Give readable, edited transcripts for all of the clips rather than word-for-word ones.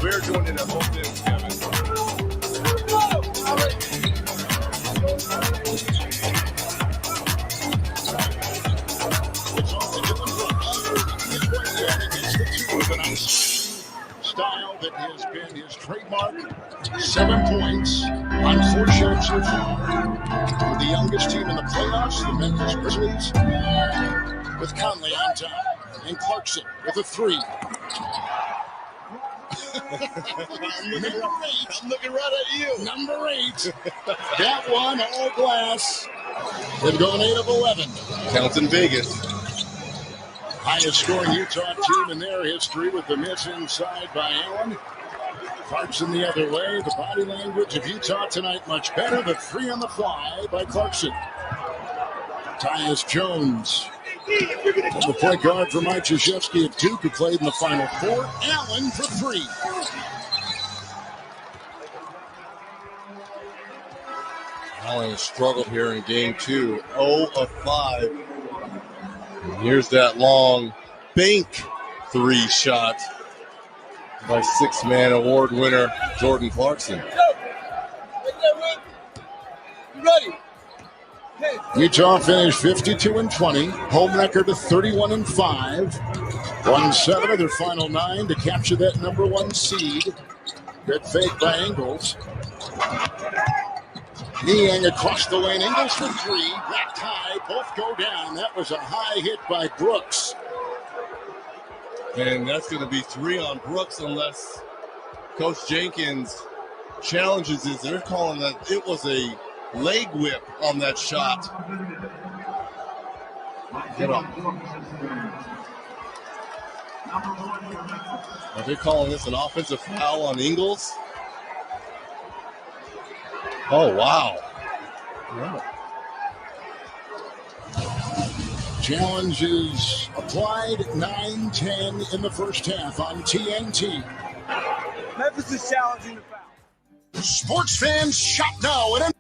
we're doing it at home too, Kevin. It's off into the Brooks. His way in against the two of an ice style that has been his trademark. 7 points on 4 shots so far. For the youngest team in the playoffs, the Memphis Grizzlies, with Conley on top. And Clarkson with a 3. I'm looking right at you. Number 8. That one, all glass. They've gone 8 of 11. Counts in Vegas. Highest scoring Utah team in their history with the miss inside by Allen. Clarkson the other way. The body language of Utah tonight much better. The 3 on the fly by Clarkson. Tyus Jones. And the point guard for Mike Krzyzewski of Duke, who played in the Final Four. Allen for 3. Allen struggled here in game 2. 0 of 5. And here's that long bank 3 shot by 6-man award winner Jordan Clarkson. Utah finished 52-20. Home record of 31-5. Won 7 of their final 9 to capture that number 1 seed. Good fake by Ingles. Niang across the lane. Ingles for 3. Racked high. Both go down. That was a high hit by Brooks. And that's going to be 3 on Brooks unless Coach Jenkins challenges it. They're calling that it was a leg whip on that shot. Get up. Are they calling this an offensive foul on Ingles? Oh, wow. Challenge is applied. 9-10 in the first half on TNT. Memphis is challenging the foul. Sports fans, shop now at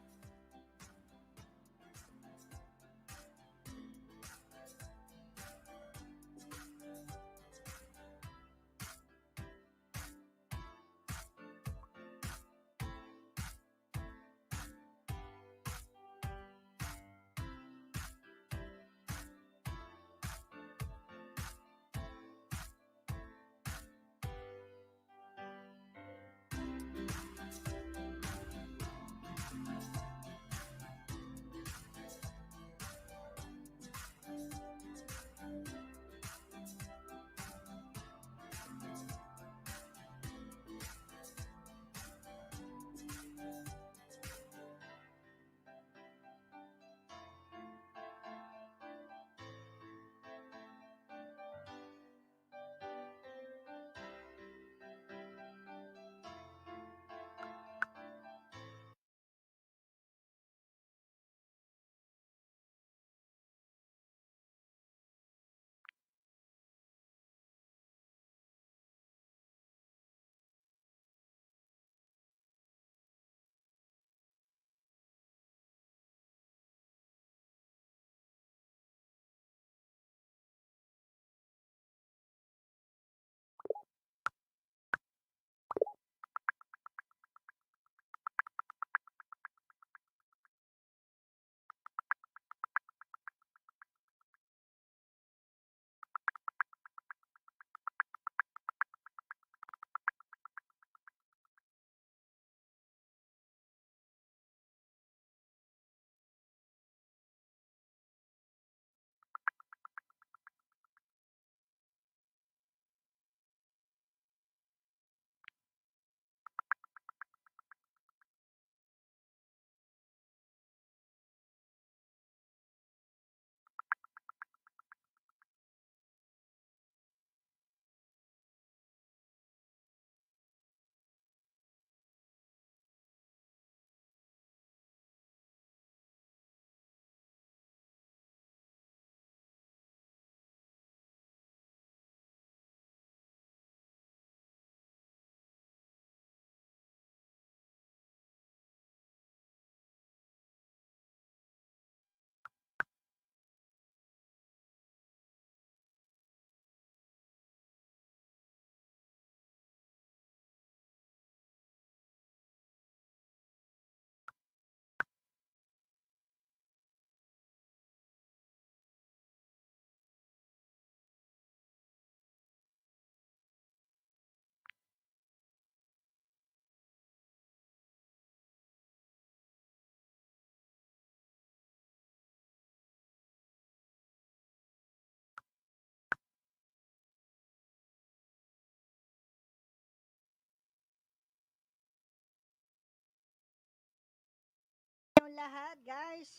lahat, guys.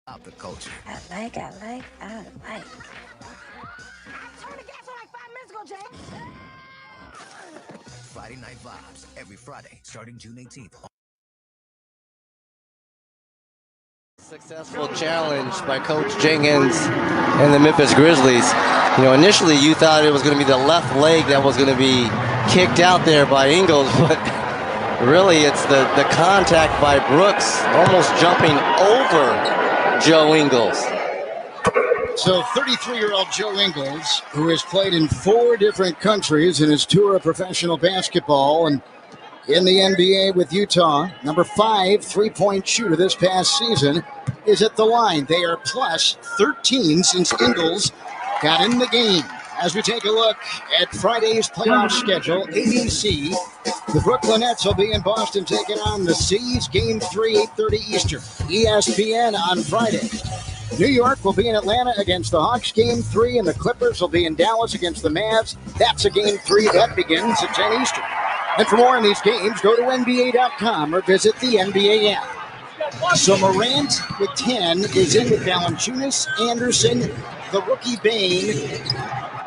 Of the culture. I like. Turn the gas on like 5 minutes ago, James. Friday Night Vibes every Friday starting June 18th. Successful challenge by Coach Jenkins and the Memphis Grizzlies. You know, initially you thought it was going to be the left leg that was going to be kicked out there by Ingles, but really it's the contact by Brooks almost jumping over Joe Ingles. So 33-year-old Joe Ingles, who has played in 4 different countries in his tour of professional basketball and in the NBA with Utah, number 5 3-point shooter this past season, is at the line. They are plus 13 since Ingles got in the game. As we take a look at Friday's playoff schedule, ABC, the Brooklyn Nets will be in Boston taking on the C's. Game 3, 8:30 Eastern. ESPN on Friday. New York will be in Atlanta against the Hawks, Game 3, and the Clippers will be in Dallas against the Mavs. That's a Game 3 that begins at 10 Eastern. And for more on these games, go to NBA.com or visit the NBA app. So Morant with 10 is in with Valanciunas, Anderson, the rookie Bain,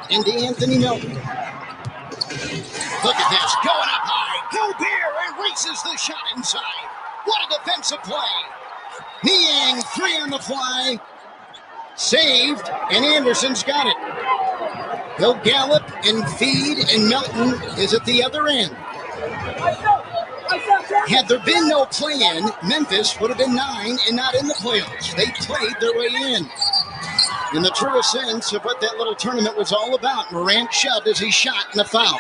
and Anthony Milton. Look at this, going up high. Gobert erases the shot inside. What a defensive play. Niang, 3 on the fly. Saved, and Anderson's got it. He'll gallop and feed, and Melton is at the other end. Had there been no play-in, Memphis would have been 9 and not in the playoffs. They played their way in the truest sense of what that little tournament was all about. Morant shoved as he shot in the foul.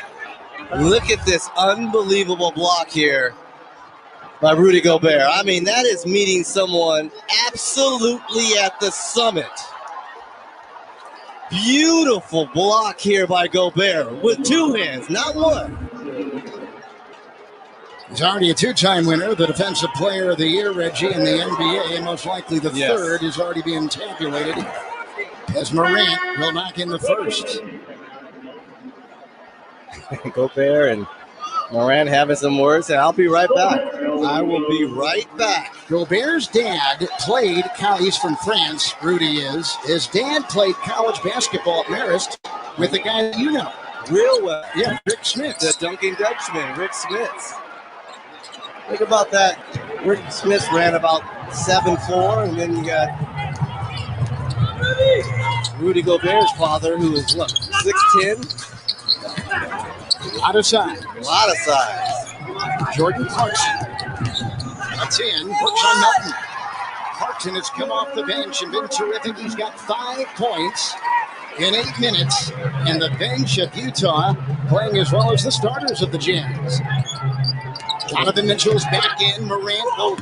Look at this unbelievable block here by Rudy Gobert. I mean, that is meeting someone absolutely at the summit. Beautiful block here by Gobert with 2 hands, not one. He's already a 2-time winner, the Defensive Player of the Year, Reggie, in the NBA, and most likely the third is already being tabulated as Morant will knock in the first. Gobert and Morant having some words, and I'll be right back. I will be right back. Gobert's dad played, he's from France, Rudy is. His dad played college basketball at Marist with the guy that you know. Real well. Yeah, Rick Smith. The Duncan Dutchman, Rick Smith. Think about that. Rick Smith ran about 7'4", and then you got Rudy Gobert's father, who is, 6'10"? Out of size. A lot of size. Jordan Clarkson. A 10. Works on Melton. Clarkson has come off the bench and been terrific. He's got 5 points in 8 minutes. And the bench of Utah playing as well as the starters of the Jazz. Jonathan Mitchell's back in. Morant will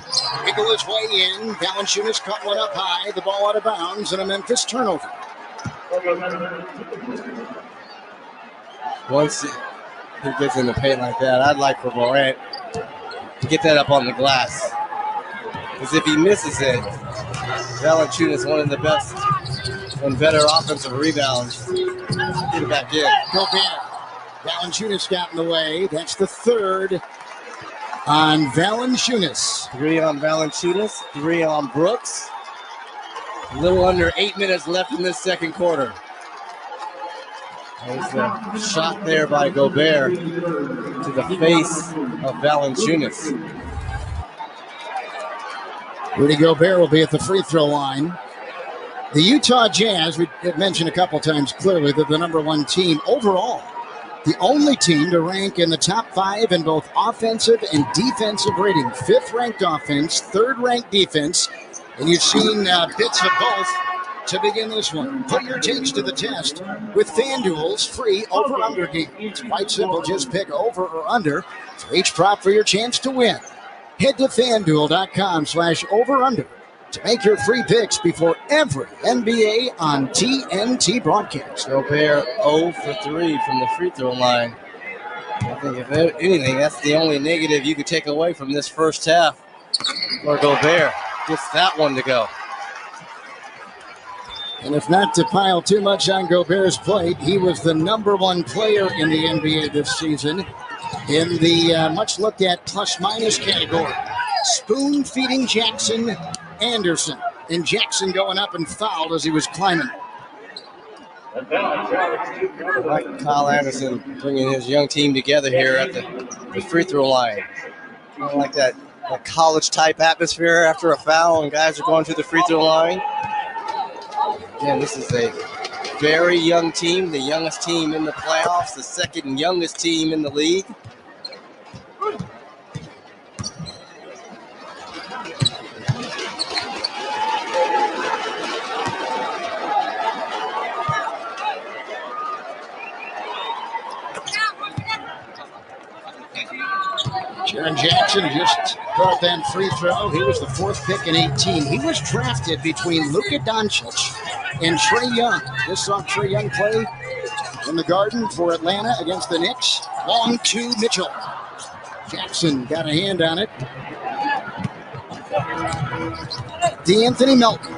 wiggle his way in. Valanciunas caught one up high. The ball out of bounds and a Memphis turnover. Once he gets in the paint like that, I'd like for Morant to get that up on the glass. Because if he misses it, Valanciunas, one of the best and better offensive rebounds, get it back in. Gobert. Valanciunas got in the way. That's the third on Valanciunas. 3 on Valanciunas, 3 on Brooks. A little under 8 minutes left in this second quarter. There's a shot there by Gobert to the face of Valanciunas. Rudy Gobert will be at the free throw line. The Utah Jazz, we mentioned a couple times clearly, they're the number 1 team overall. The only team to rank in the top 5 in both offensive and defensive rating. 5th ranked offense, 3rd ranked defense, and you've seen bits of both to begin this one. Put your takes to the test with FanDuel's free over-under game. It's quite simple. Just pick over or under for each prop for your chance to win. Head to FanDuel.com/over-under to make your free picks before every NBA on TNT broadcast. Gobert 0 for 3 from the free throw line. I think if anything, that's the only negative you could take away from this first half. Or Gobert gets that one to go. And if not to pile too much on Gobert's plate, he was the number one player in the NBA this season in the much looked at plus-minus category. Spoon-feeding Jackson Anderson. And Jackson going up and fouled as he was climbing. Like Kyle Anderson bringing his young team together here at the free throw line. Kind of like that college-type atmosphere after a foul and guys are going to the free throw line. Again, this is a very young team, the youngest team in the playoffs, the second youngest team in the league. Jaren Jackson just caught that free throw. He was the fourth pick in 18. He was drafted between Luka Doncic and Trae Young. Just saw Trae Young play in the Garden for Atlanta against the Knicks. Long to Mitchell. Jackson got a hand on it. DeAnthony Melton,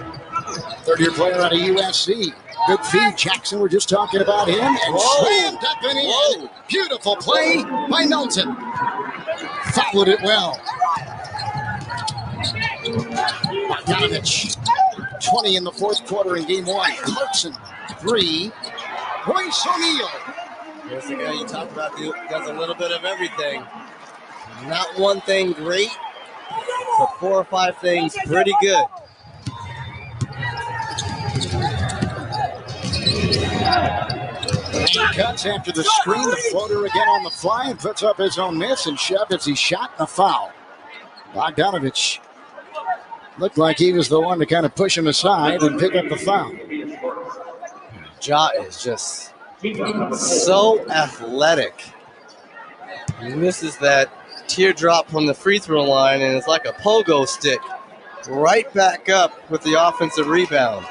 third-year player out of USC. Good feed. Jackson, we're just talking about him. And slammed up and in. Whoa. Beautiful play by Melton. Followed it well. Bogdanovich, 20 in the fourth quarter in game one. Clarkson, 3. Royce O'Neal. Here's the guy you talked about who does a little bit of everything. Not one thing great, but 4 or 5 things pretty good. And cuts after the screen. The floater again on the fly and puts up his own miss and shoved as he shot a foul. Bogdanovich looked like he was the one to kind of push him aside and pick up the foul. Ja is just so athletic. He misses that teardrop from the free throw line, and it's like a pogo stick right back up with the offensive rebound.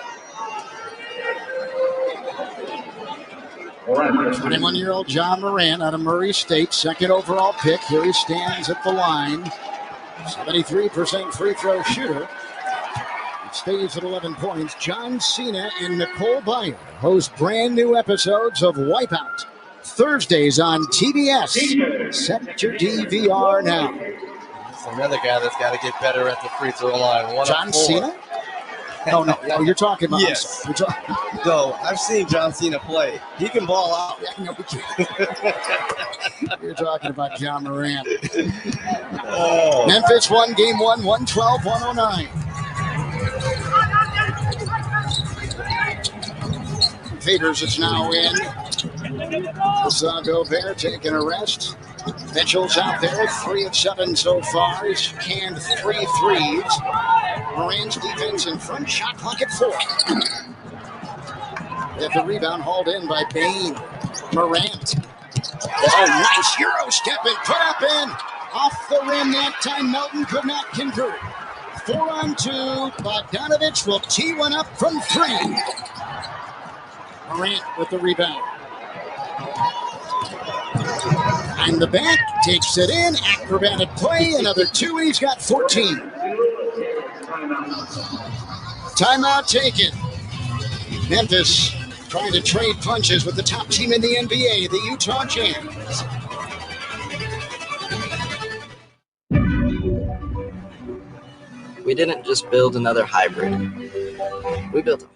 21-year-old John Moran out of Murray State, second overall pick. Here he stands at the line. 73% free throw shooter. He stays at 11 points. John Cena and Nicole Byer host brand new episodes of Wipeout. Thursdays on TBS. Set your DVR now. This is another guy that's got to get better at the free throw line. John Cena? Oh, no, you're talking about. Yes. No, I've seen John Cena play. He can ball out. Yeah, no, we can't. You're talking about John Moran. Oh. Memphis won game one, 112-109. Peters is now in. Gobert taking a rest. Mitchell's out there, 3 of 7 so far. He's canned 3 threes. Moran's defense in front, shot clock at 4. Get the rebound hauled in by Bain. Morant. Oh, nice Euro step and put up in. Off the rim that time, Melton could not convert. 4 on 2. Bogdanovich will tee one up from 3. Morant with the rebound. And the back takes it in. Acrobatic play. Another 2. He's got 14. Timeout taken. Memphis trying to trade punches with the top team in the NBA, the Utah Jazz. We didn't just build another hybrid. We built a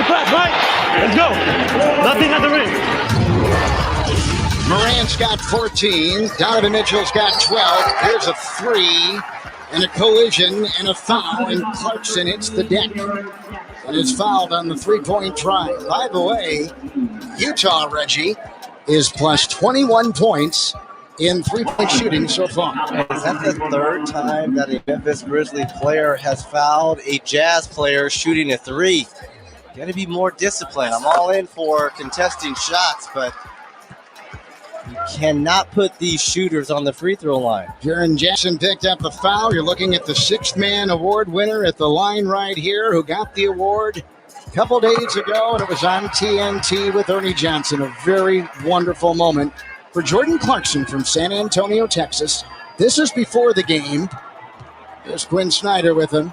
fast, Mike. Let's go. Nothing at the ring. Morant's got 14. Donovan Mitchell's got 12. Here's a 3 and a collision and a foul, and Clarkson hits the deck and is fouled on the three-point try. By the way, Utah, Reggie, is plus 21 points in three-point shooting so far. Is that the third time that a Memphis Grizzlies player has fouled a Jazz player shooting a three? Got to be more disciplined. I'm all in for contesting shots, but you cannot put these shooters on the free throw line. Jaren Jackson picked up the foul. You're looking at the sixth-man award winner at the line right here, who got the award a couple days ago, and it was on TNT with Ernie Johnson. A very wonderful moment for Jordan Clarkson from San Antonio, Texas. This is before the game. There's Quinn Snyder with him.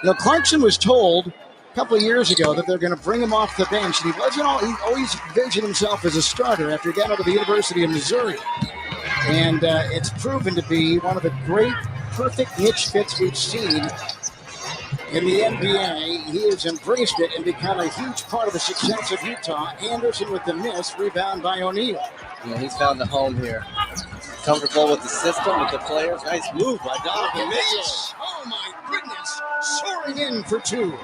You know, Clarkson was told a couple of years ago that they're going to bring him off the bench, and he always envisioned himself as a starter after he got out of the University of Missouri. And it's proven to be one of the great, perfect niche fits we've seen in the NBA. He has embraced it and become a huge part of the success of Utah. Anderson with the miss, rebound by O'Neal. Yeah, he's found a home here. Comfortable with the system, with the players. Nice move by Donovan Mitchell. Oh my goodness, soaring in for 2.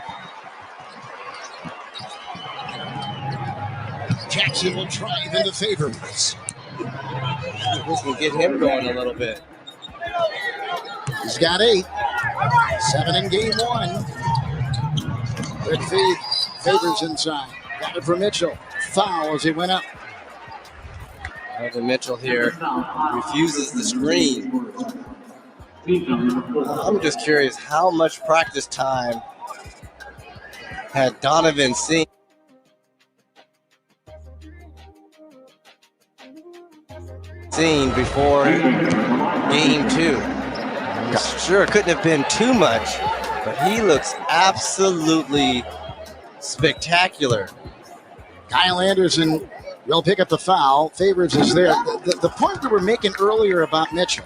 Jackson will drive into favorites. This will get him going a little bit. He's got 8. 7 in game 1. Good feed. Favors inside. Got it for Mitchell. Foul as he went up. Donovan Mitchell here refuses the screen. I'm just curious, how much practice time had Donovan seen before game 2? Sure, it couldn't have been too much, but he looks absolutely spectacular. Kyle Anderson will pick up the foul. Favors is there. The point we were making earlier about Mitchell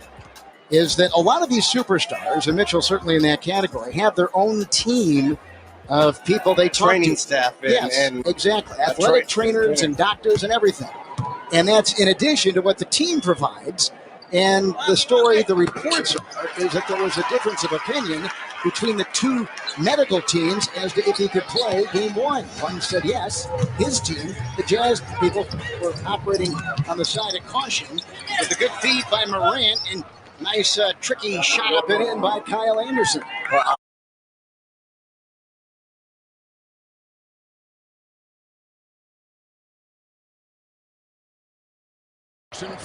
is that a lot of these superstars, and Mitchell certainly in that category, have their own team of people they talk Training to. staff and exactly. Athletic trainers and doctors and everything. And that's in addition to what the team provides. And the story, the reports are, is that there was a difference of opinion between the two medical teams as to if he could play game 1. One said yes. His team, the Jazz people, were operating on the side of caution with a good feed by Morant and nice tricky shot up and in by Kyle Anderson.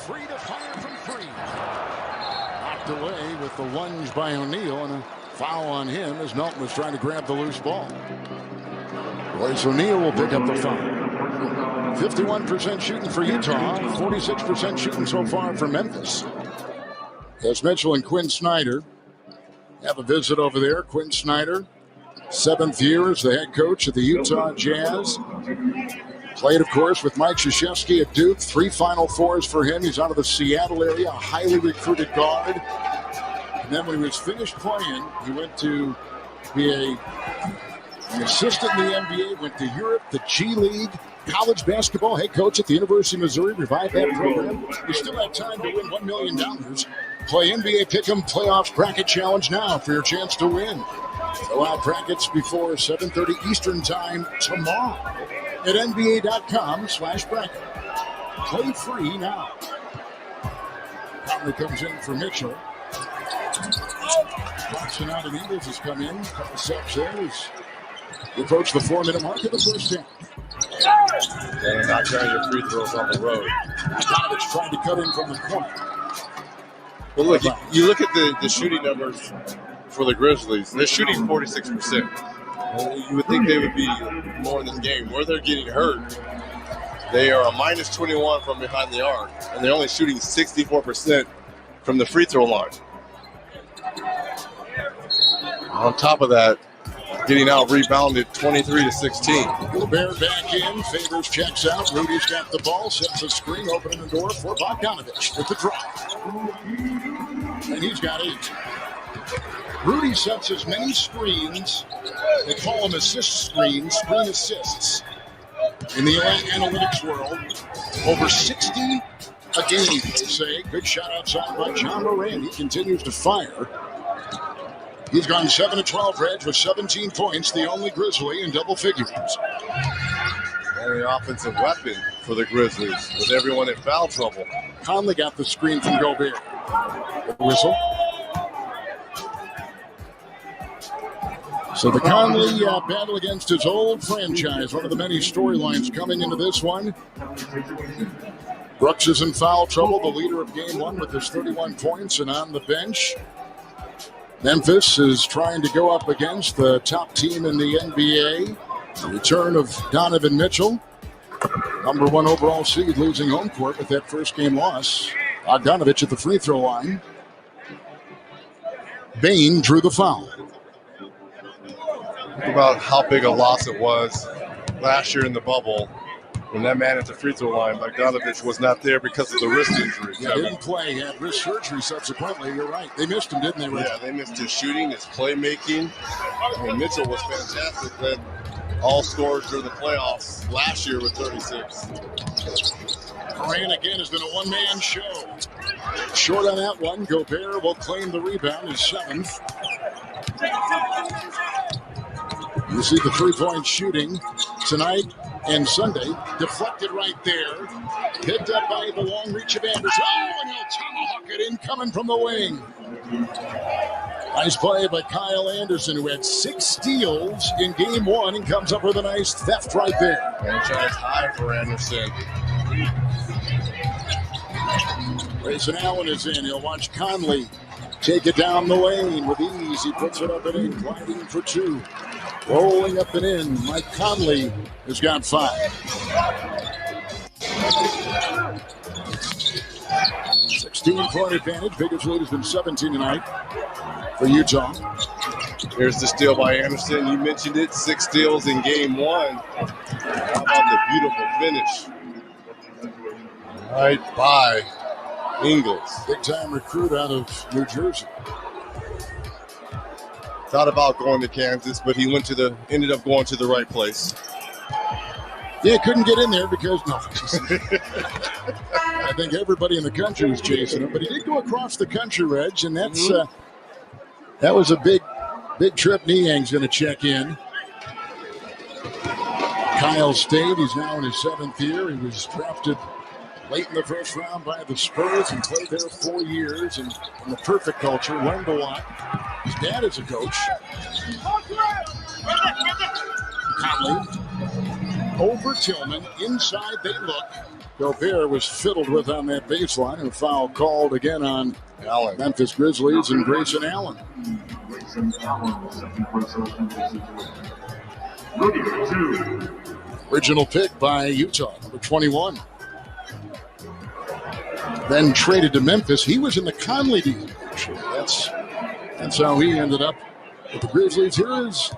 Free to fire from 3. Knocked away with the lunge by O'Neal, and a foul on him as Melton was trying to grab the loose ball. Royce O'Neal will pick up the foul. 51% shooting for Utah, 46% shooting so far for Memphis. As Mitchell and Quinn Snyder have a visit over there. Quinn Snyder, 7th year as the head coach of the Utah Jazz. Played, of course, with Mike Krzyzewski at Duke. 3 Final Fours for him. He's out of the Seattle area, a highly recruited guard. And then when he was finished playing, he went to be an assistant in the NBA, went to Europe, the G League, college basketball head coach at the University of Missouri, revived that program. You still have time to win $1 million. Play NBA Pick'em Playoffs Bracket Challenge now for your chance to win. Fill out brackets before 7:30 Eastern Time tomorrow at NBA.com/bracket. Play free now. Conley comes in for Mitchell. Clarkson out and Ingles has come in. Couple subs there as we approach the 4-minute mark of the first half. And not trying your free throws on the road. Donovich trying to cut in from the corner. But look, you look at the shooting numbers for the Grizzlies. They're shooting 46%. You would think they would be more in this game. Where they're getting hurt, they are a minus 21 from behind the arc, and they're only shooting 64% from the free throw line. On top of that, getting out rebounded 23-16. Gobert back in, Favors checks out. Rudy's got the ball, sets a screen, opening the door for Bogdanovich with the drive. And he's got 8. Rudy sets as many screens They call them assist screens, screen assists. In the analytics world, over 60 a game, they say. Good shot outside by John Moran. He continues to fire. He's gone 7 of 12, Reg, with 17 points, the only Grizzly in double figures. And the offensive weapon for the Grizzlies with everyone in foul trouble. Conley got the screen from Gobert. The whistle. So the Conley battle against his old franchise, one of the many storylines coming into this one. Brooks is in foul trouble, the leader of game one with his 31 points and on the bench. Memphis is trying to go up against the top team in the NBA. The return of Donovan Mitchell, number 1 overall seed, losing home court with that first game loss. Bogdanovich at the free throw line. Bain drew the foul. Think about how big a loss it was last year in the bubble when that man at the free throw line, Bogdanovich, was not there because of the wrist injury. Yeah, didn't play. He had wrist surgery subsequently. You're right. They missed him, didn't they, Rich? Yeah, they missed his shooting, his playmaking. I mean, Mitchell was fantastic. Led all scorers during the playoffs last year with 36. Moran again has been a one-man show. Short on that one. Gobert will claim the rebound, his 7th. You see the three-point shooting tonight and Sunday. Deflected right there. Picked up by the long reach of Anderson. Oh, and he'll tomahawk it in coming from the wing. Nice play by Kyle Anderson, who had 6 steals in game one and comes up with a nice theft right there. Franchise high for Anderson. Grayson Allen is in. He'll watch Conley take it down the lane with ease. He puts it up and in, gliding for 2. Rolling up and in. Mike Conley has got 5. 16-point advantage. Biggest lead has been 17 tonight for Utah. Here's the steal by Anderson. You mentioned it. 6 steals in game one. How about the beautiful finish? Right by Ingles. Big-time recruit out of New Jersey. Thought about going to Kansas, but he ended up going to the right place. Yeah, couldn't get in there because, no. I think everybody in the country was chasing him, but he did go across the country, Reg, and that's that was a big trip. Niang's going to check in. Kyle State, he's now in his 7th year. He was drafted late in the first round by the Spurs and played there 4 years and in the perfect culture, learned a lot. His dad is a coach. Conley over Tillman. Inside they look. Gobert was fiddled with on that baseline, and a foul called again on Allen. Memphis Grizzlies and Grayson Allen. Original pick by Utah, number 21. Then traded to Memphis. He was in the Conley deal. That's how he ended up with the Grizzlies. Here is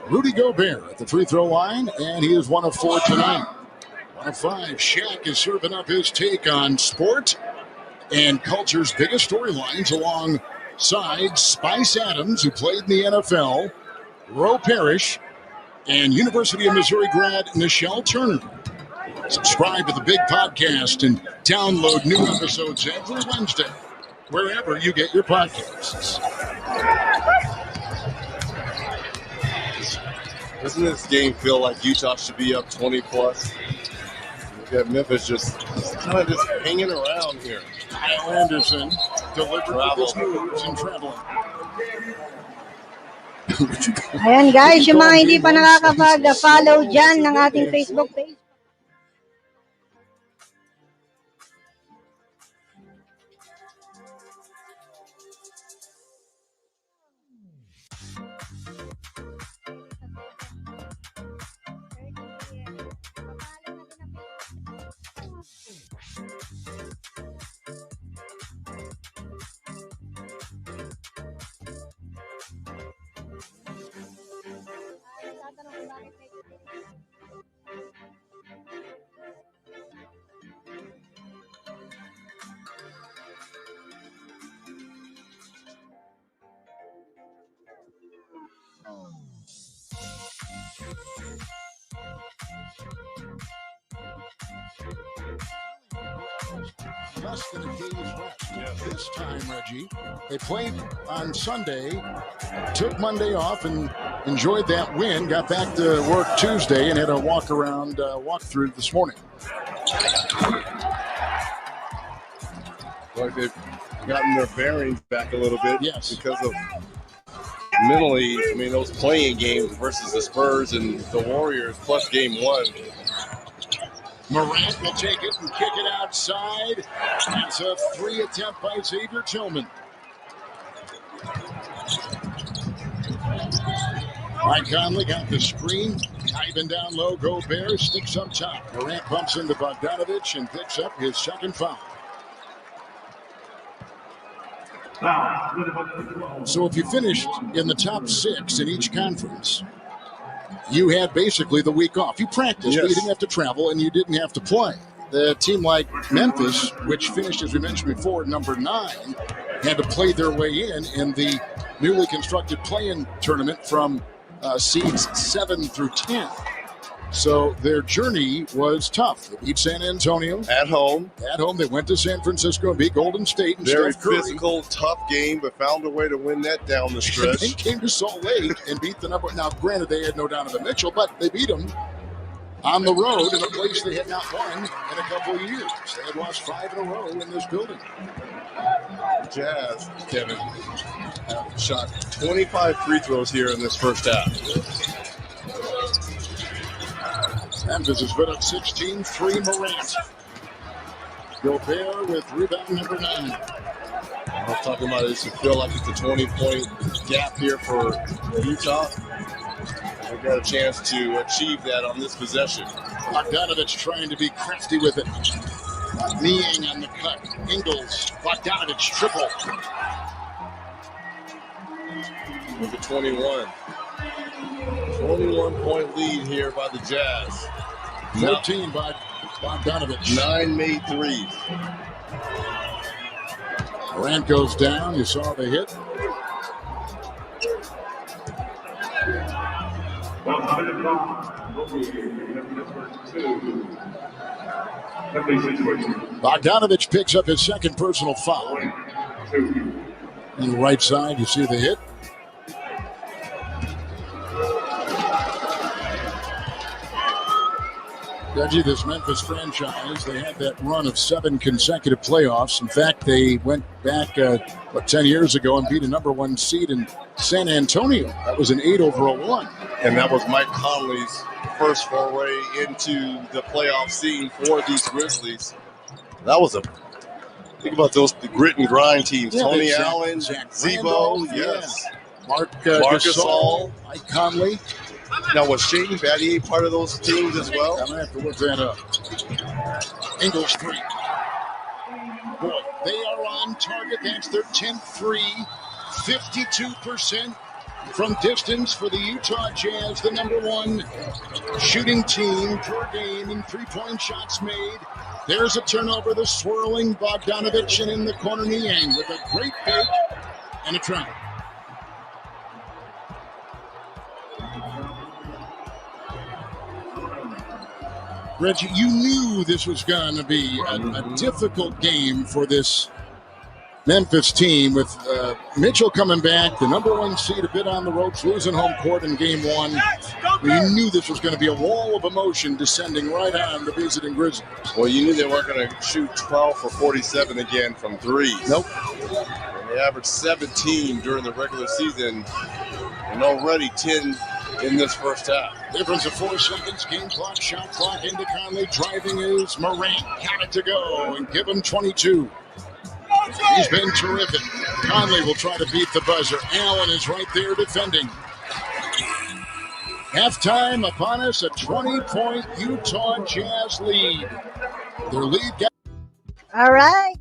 Rudy Gobert at the free throw line, and he is 1 of 4 tonight. 1 of 5. Shaq is serving up his take on sport and culture's biggest storylines alongside Spice Adams, who played in the NFL, Roe Parrish, and University of Missouri grad Nichelle Turner. Subscribe to the Big Podcast and download new episodes every Wednesday, wherever you get your podcasts. Doesn't this game feel like Utah should be up 20+? You got Memphis just kind of just hanging around here. Kyle Anderson delivered with his moves and traveling. Ayan guys, yung mga hindi pa nakakapag-follow dyan ng ating Facebook page. less than a day's rest. This time, Reggie, they played on Sunday, took Monday off, and enjoyed that win. Got back to work Tuesday and had a walkthrough this morning. Like they've gotten their bearings back a little bit. Yes. Because of mentally, I mean, those playing games versus the Spurs and the Warriors plus game one. Morant will take it and kick it outside. That's a 3 attempt by Xavier Tillman. Mike Conley got the screen. Diving down low, Gobert sticks up top. Morant bumps into Bogdanovich and picks up his second foul. So if you finished in the top 6 in each conference, you had basically the week off. You practiced, but you didn't have to travel and you didn't have to play. The team like Memphis, which finished, as we mentioned before, number 9, had to play their way in the newly constructed play-in tournament from seeds 7 through 10. So their journey was tough. They beat San Antonio. At home. At home. They went to San Francisco and beat Golden State. And very Steph Curry. physical, tough game, but found a way to win that down the stretch. They came to Salt Lake and beat the number. Now, granted, they had no Donovan Mitchell, but they beat them on the road in a place they had not won in a couple of years. They had lost 5 in a row in this building. Jazz, Kevin, have shot 25 free throws here in this first half. Memphis has put up 16, 3 Morant. Gobert with rebound number 9. I was talking about this. You feel like it's a 20-point gap here for Utah. They've got a chance to achieve that on this possession. Bogdanovich trying to be crafty with it. Kneeing on the cut. Ingles, Bogdanovich triple. Look at 21. 21-point lead here by the Jazz. 14 by Bogdanovich. 9 made threes. Morant goes down. You saw the hit. Bogdanovich picks up his second personal foul. On the right side, you see the hit. Reggie, this Memphis franchise, they had that run of 7 consecutive playoffs. In fact, they went back 10 years ago and beat a number 1 seed in San Antonio. That was an 8-1. And that was Mike Conley's first foray into the playoff scene for these Grizzlies. That was think about those the grit and grind teams. Yeah, Tony Zach, Allen, Zebo, yes. Mark Gasol, Mike Conley. Now, was Shane Battier part of those teams as well? I'm going to have to look that up. Ingles 3. Boy, they are on target. That's their 10th 3. 52% from distance for the Utah Jazz, the number 1 shooting team per game in 3-point shots made. There's a turnover, the swirling Bogdanovich, and in the corner Niang with a great fake and a travel. Reggie, you knew this was going to be a difficult game for this Memphis team with Mitchell coming back, the number 1 seed a bit on the ropes, losing home court in game 1. You knew this was going to be a wall of emotion descending right on the visiting Grizzlies. Well, you knew they weren't going to shoot 12 for 47 again from threes. Nope. And they averaged 17 during the regular season and already 10 in this first half. Difference of 4 seconds, game clock, shot clock into Conley. Driving is Morant. Got it to go and give him 22. He's been terrific. Conley will try to beat the buzzer. Allen is right there defending. Halftime upon us, a 20-point Utah Jazz lead. Their lead got... All right.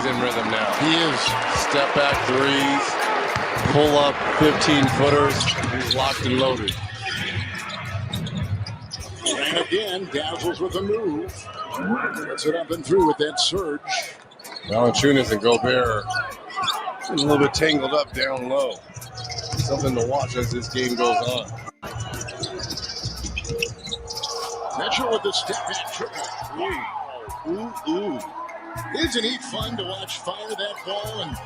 He's in rhythm now. He is. Step back threes, pull up 15-footers. He's locked and loaded. And again, dazzles with a move. Gets it up and through with that surge. Valanciunas and Gobert a little bit tangled up down low. Something to watch as this game goes on. Mitchell with the step back triple. Ooh. Isn't it fun to watch fire that ball? And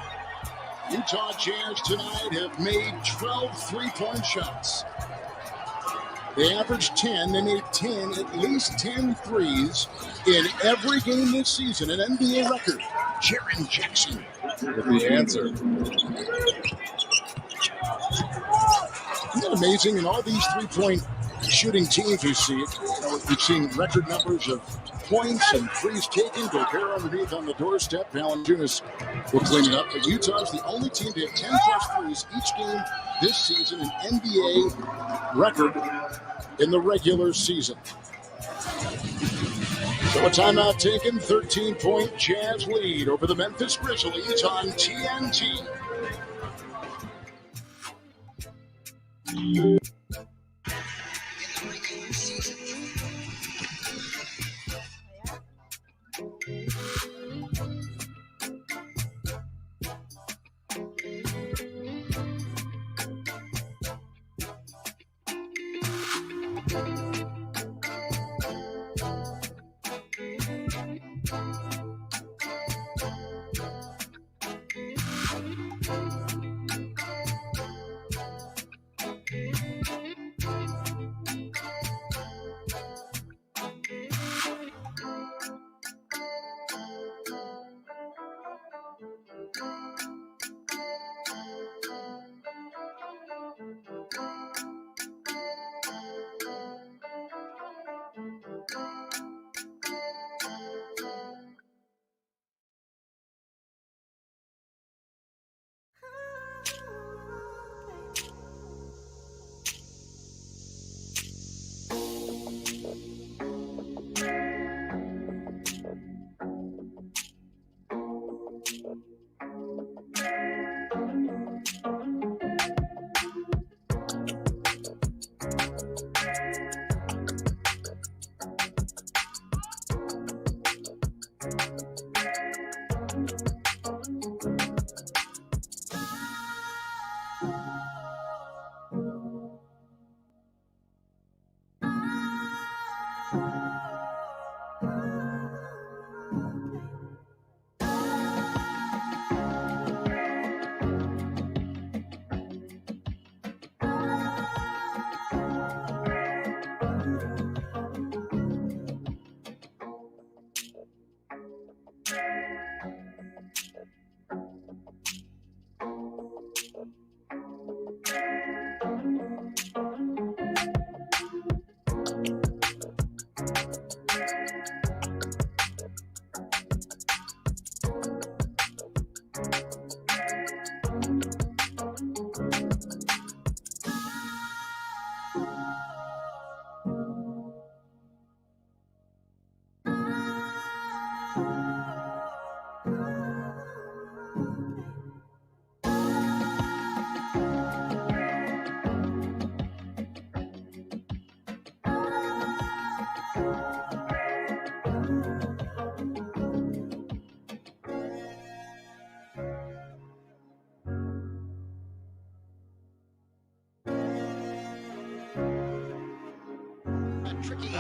Utah Jazz tonight have made 12 three-point shots. They averaged 10. They made 10, at least 10 threes in every game this season. An NBA record. Jaren Jackson With the answer. Isn't that amazing? In all these three-point shooting teams we see, we've seen record numbers of points and threes taken. Gobert underneath on the doorstep. Valanciunas will clean it up. But Utah's the only team to have 10-plus threes each game this season, an NBA record in the regular season. So a timeout taken, 13-point Jazz lead over the Memphis Grizzlies on TNT.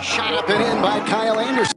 Shot up and in by Kyle Anderson.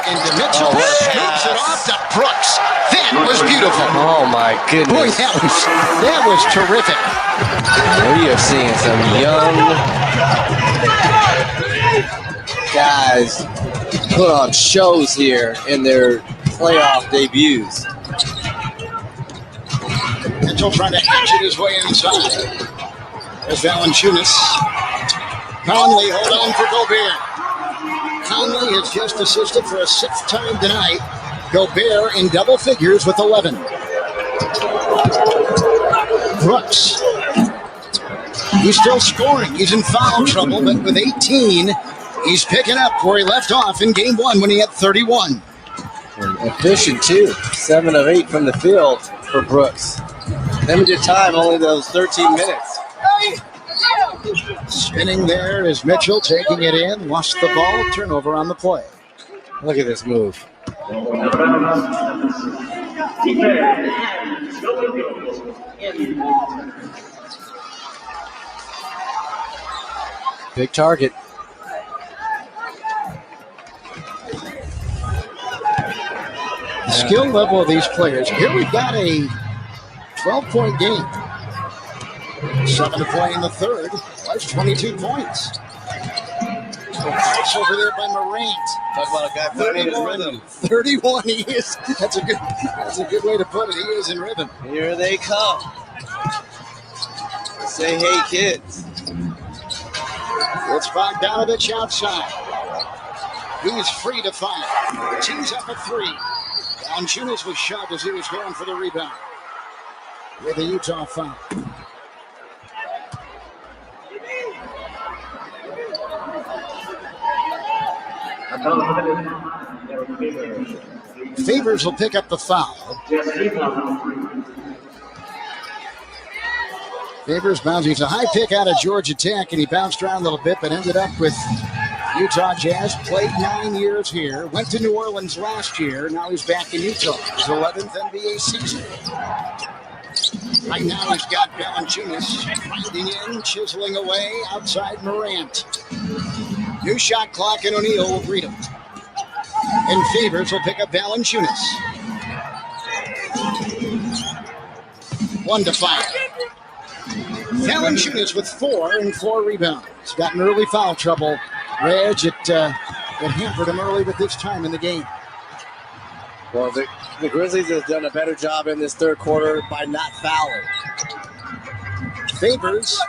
Into Mitchell, scoops it off to Brooks. That was beautiful. Oh my goodness. Boy, that was terrific. We are seeing some young guys put on shows here in their playoff debuts. Mitchell trying to hatchet his way inside. There's Valanciunas. Conley, hold on for Gobert. Conley has just assisted for a sixth time tonight. Gobert in double figures with 11. Brooks. He's still scoring. He's in foul trouble, but with 18, he's picking up where he left off in game one when he had 31. And efficient too. 7 of 8 from the field for Brooks. Limited time, only those 13 minutes. Spinning there is Mitchell taking it in. Lost the ball. Turnover on the play. Look at this move. Big target. The skill level of these players. Here we've got a 12-point game. 7 to play in the third. That's 22 points. Pass over there by Morant. Talk about a guy playing in rhythm. 31. He is. That's a good way to put it. He is in rhythm. Here they come. Say hey, kids. It's Bogdanovich outside. He's free to fire. Tees up a three. Valanciunas was shoved as he was going for the rebound. With the Utah foul. Favors will pick up the foul. Favors bouncing. It's a high pick out of Georgia Tech, and he bounced around a little bit, but ended up with Utah Jazz. Played 9 years here. Went to New Orleans last year. Now he's back in Utah. His 11th NBA season. Right now he's got Valanciunas finding in, chiseling away outside Morant. New shot clock, and O'Neal will greet him. And Favors will pick up Valanciunas. 1 to 5. Valanciunas with 4 and 4 rebounds. Got in early foul trouble. Reg, it hampered him early with this time in the game. Well, the Grizzlies have done a better job in this third quarter by not fouling. Favors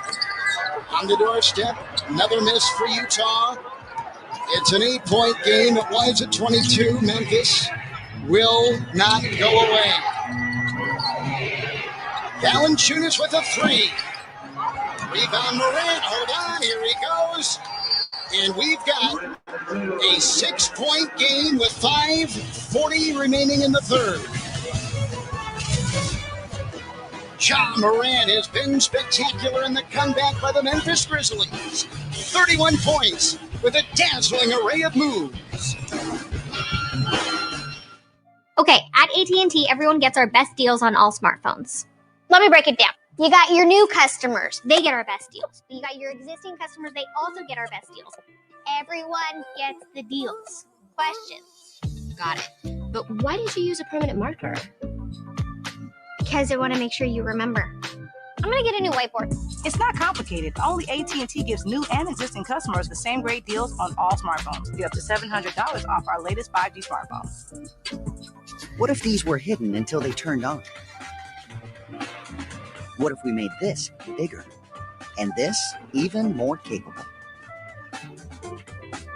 on the doorstep. Another miss for Utah. It's an 8-point game. It was at 22. Memphis will not go away. Valanciunas with a 3. Rebound Morant. Hold on. Here he goes. And we've got a 6-point game with 5:40 remaining in the third. Ja Morant has been spectacular in the comeback by the Memphis Grizzlies. 31 points with a dazzling array of moves. Okay, at AT&T, everyone gets our best deals on all smartphones. Let me break it down. You got your new customers. They get our best deals. You got your existing customers. They also get our best deals. Everyone gets the deals. Questions? Got it. But why did you use a permanent marker? Because I want to make sure you remember. I'm going to get a new whiteboard. It's not complicated. Only AT&T gives new and existing customers the same great deals on all smartphones. Get up to $700 off our latest 5G smartphones. What if these were hidden until they turned on? What if we made this bigger and this even more capable?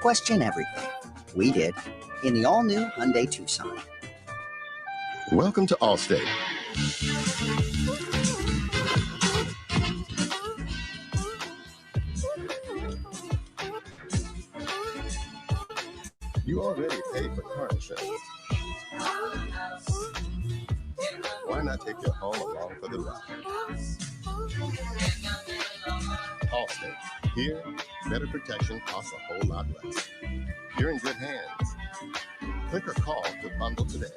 Question everything. We did in the all-new Hyundai Tucson. Welcome to Allstate. You already paid for car insurance. Why not take your home along for the ride? Allstate. Here, better protection costs a whole lot less. You're in good hands. Click or call to bundle today.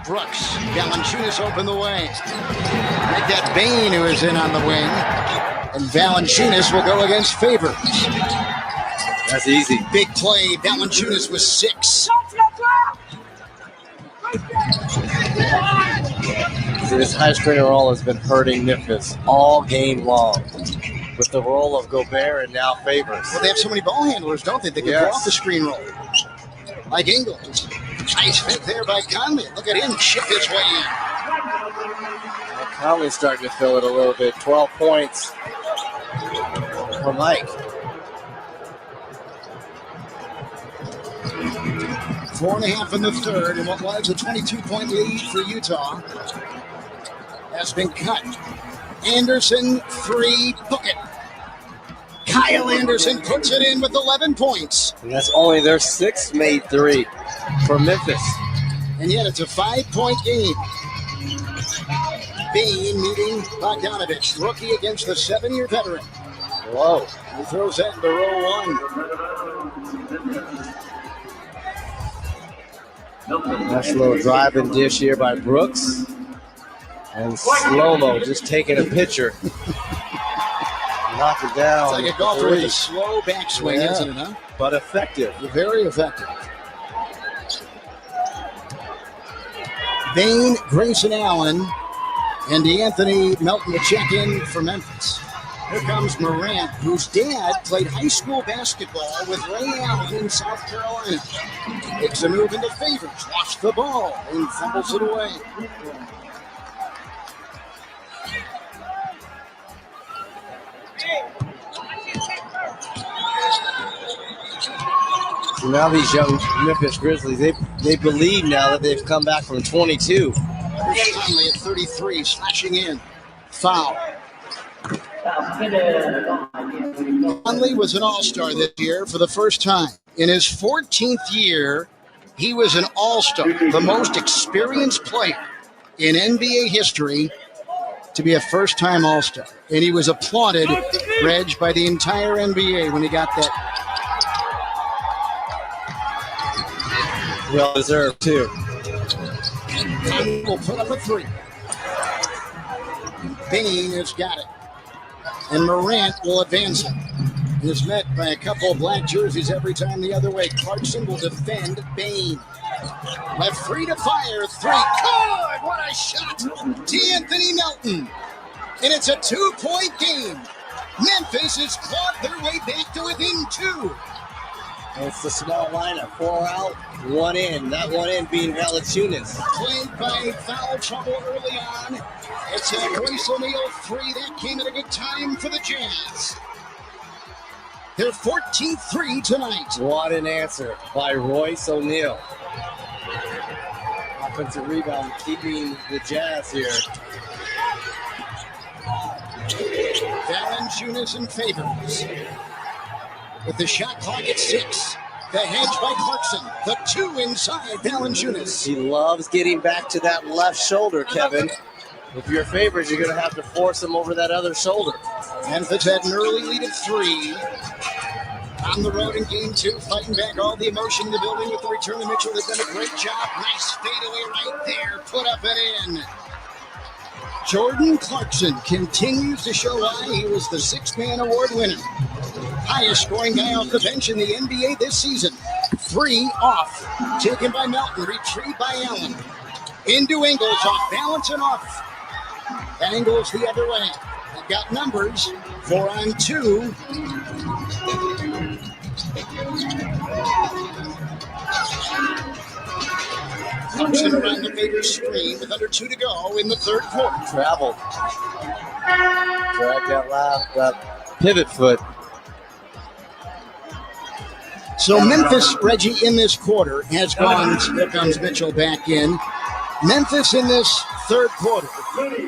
Brooks, Valanciunas open the way. Make that Bain who is in on the wing. And Valanciunas will go against Favors. That's easy. Big play. Valanciunas with 6. this high screen roll has been hurting Memphis all game long. With the roll of Gobert and now Favors. Well, they have so many ball handlers, don't they? They can go off the screen roll. Like Ingles. Nice fit there by Conley. Look at him chip his way in. Well, Conley's starting to feel it a little bit. 12 points for Mike. 4.5 in the third, and what was a 22-point lead for Utah has been cut. Anderson, 3, book it. Kyle Anderson puts it in with 11 points. And that's only their 6th made 3 for Memphis. And yet it's a 5-point game. Bain meeting Bogdanovich, rookie against the 7-year veteran. Whoa. He throws that into row 1. Nice little driving dish here by Brooks. And slow-mo just taking a picture. Knock it down. It's like a golfer with a slow backswing, isn't it, huh? But effective. Very effective. Bain, Grayson Allen, and D'Anthony Melton to check in for Memphis. Here comes Morant, whose dad played high school basketball with Ray Allen in South Carolina. Takes a move into Favors, lost the ball, and fumbles it away. So now these young Memphis Grizzlies, they believe now that they've come back from 22. Conley at 33, slashing in. Foul. Conley was an all-star this year for the first time. In his 14th year, he was an all-star, the most experienced player in NBA history to be a first-time all-star. And he was applauded, Reg, by the entire NBA when he got that. Well deserved, too. Will put up a 3. Bain has got it. And Morant will advance it. He is met by a couple of black jerseys every time the other way. Clarkson will defend Bain. Left free to fire. 3. Good! What a shot! D'Anthony Melton. And it's a 2-point game. Memphis has clawed their way back to within 2. It's the small lineup. 4 out, 1 in. That 1 in being Valanciunas. Played by foul trouble early on. It's a Royce O'Neal 3. That came at a good time for the Jazz. Their 14th 3 tonight. What an answer by Royce O'Neal. Offensive rebound keeping the Jazz here. Valanciunas in Favors. With the shot clock at 6. The hedge by Clarkson. The 2 inside Valanciunas. He loves getting back to that left shoulder, Kevin. If you're Favors, you're going to have to force him over that other shoulder. Memphis had an early lead of 3. On the road in game 2, fighting back all the emotion in the building with the return of Mitchell. They've done a great job. Nice fadeaway right there. Put up and in. Jordan Clarkson continues to show why he was the 6th man award winner. Highest scoring guy off the bench in the NBA this season. 3 off. Taken by Melton. Retrieved by Allen. Into Ingles. Off balance and off. Angles the other way. They've got numbers. 4 on 2. Clarkson around the Favors screen with under 2 to go in the third quarter. Traveled. Drag that pivot foot. So Memphis, Reggie, in this quarter has gone. Here comes Mitchell back in. Memphis in this third quarter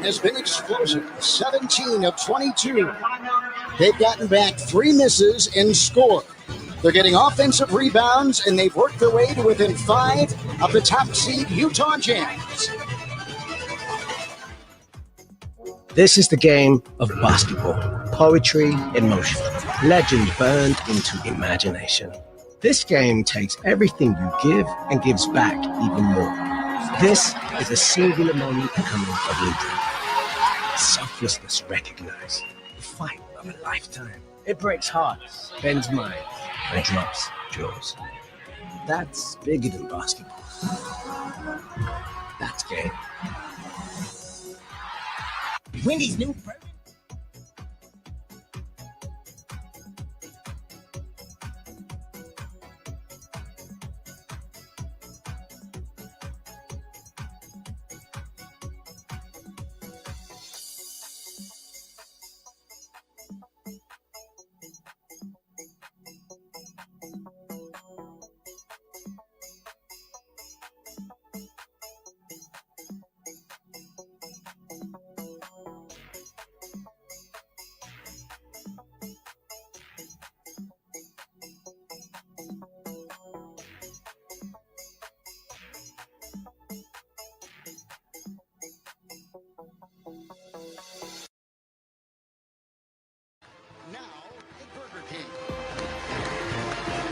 has been explosive. 17 of 22. They've gotten back 3 misses and scored. They're getting offensive rebounds, and they've worked their way to within 5 of the top seed Utah Jazz. This is the game of basketball. Poetry in motion. Legend burned into imagination. This game takes everything you give and gives back even more. This is a singular moment becoming a blueprint. Selflessness recognized. The fight of a lifetime. It breaks hearts, bends minds, and drops jaws. That's bigger than basketball. That's game. Wendy's new burger.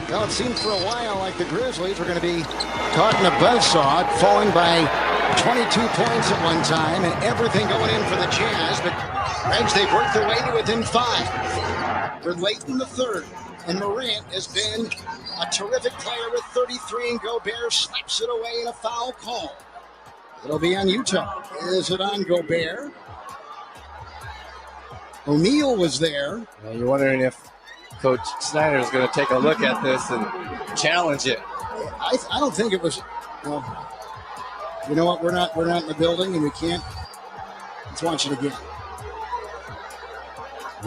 Well, it seemed for a while like the Grizzlies were going to be caught in a buzzsaw, falling by 22 points at one time, and everything going in for the Jazz. But Reds, they've worked their way to within 5. We're late in the third, and Morant has been a terrific player with 33, and Gobert slaps it away in a foul call. It'll be on Utah. Is it on Gobert? O'Neal was there. Well, you're wondering if Coach Snyder is going to take a look at this and challenge it. I don't think it was. Well, you know what? We're not in the building, and we can't. Let's watch it again.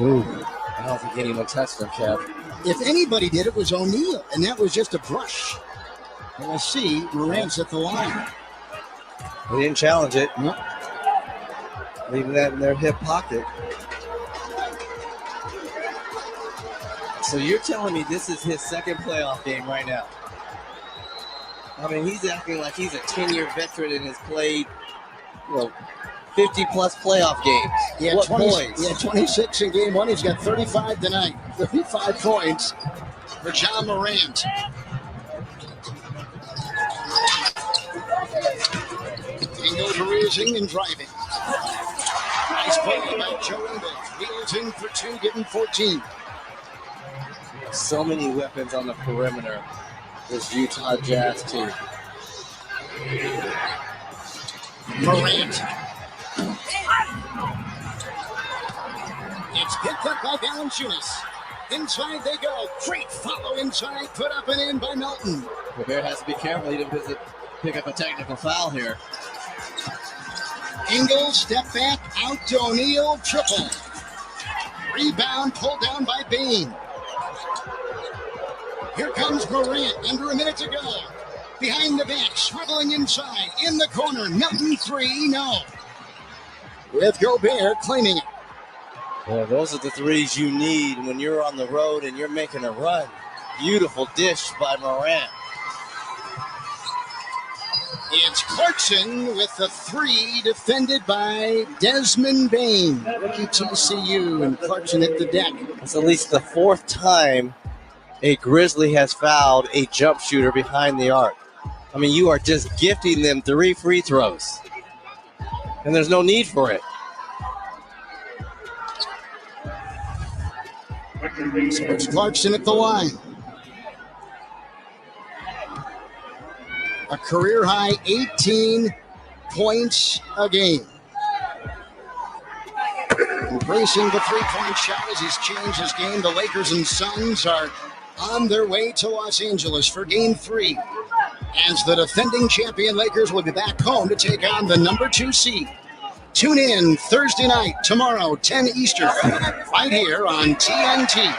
Ooh, I don't think anyone touched him, Kev. If anybody did, it was O'Neal, and that was just a brush. And we'll see. Morant's at the line. They didn't challenge it. Nope. Leaving that in their hip pocket. So you're telling me this is his second playoff game right now? I mean, he's acting like he's a 10-year veteran and has played, 50-plus playoff games. Yeah, what points? Yeah, 26 in game one. He's got 35 tonight. 35 points for John Morant. Ingles raising and driving. Nice play by Joe Ingles. Wheels in for 2, giving 14. So many weapons on the perimeter. This Utah Jazz team. Morant. It's picked up by Valanciunas. Inside they go. Great follow inside. Put up and in by Melton. Gobert has to be careful. He didn't pick up a technical foul here. Ingles, step back, out to O'Neal, triple. Rebound, pulled down by Bain. Here comes Morant, under a minute to go. Behind the back, swiveling inside, in the corner, Melton 3, no. With Gobert claiming it. Yeah, those are the threes you need when you're on the road and you're making a run. Beautiful dish by Morant. It's Clarkson with the 3, defended by Desmond Bain. Rookie TCU, and Clarkson hit the deck. It's at least the 4th time a Grizzly has fouled a jump shooter behind the arc. I mean, you are just gifting them 3 free throws. And there's no need for it. So it's Clarkson at the line. A career-high 18 points a game. Embracing the three-point shot as he's changed his game. The Lakers and Suns are on their way to Los Angeles for Game 3. As the defending champion Lakers will be back home to take on the number 2 seed. Tune in Thursday night, tomorrow, 10 Eastern, right here on TNT.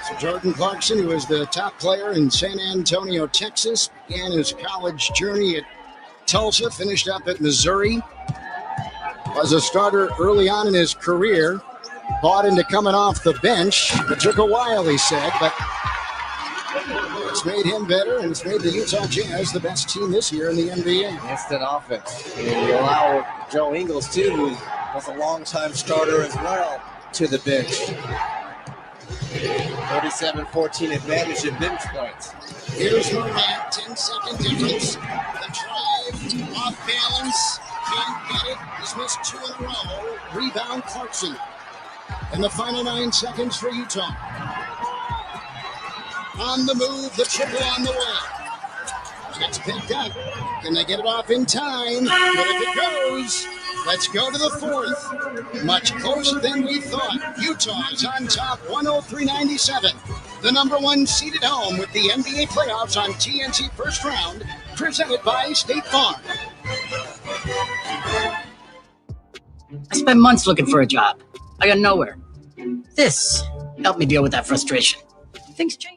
So Jordan Clarkson, who is the top player in San Antonio, Texas, began his college journey at Tulsa, finished up at Missouri. Was a starter early on in his career. Bought into coming off the bench. It took a while, he said, but it's made him better, and it's made the Utah Jazz the best team this year in the NBA. Instant offense. And you allow Joe Ingles, too, who was a longtime starter as well, to the bench. 37-14 advantage in bench points. Here's Morant, 10-second difference. The drive, off balance, can't get it. He's missed 2 in a row. Rebound, Clarkson. In the final 9 seconds for Utah. On the move, the triple on the way. It's picked up. Can they get it off in time? But if it goes, let's go to the fourth. Much closer than we thought. Utah's on top, 103-97. The number one seed at home with the NBA playoffs on TNT First Round, presented by State Farm. I spent months looking for a job. I got nowhere. This helped me deal with that frustration. Things change.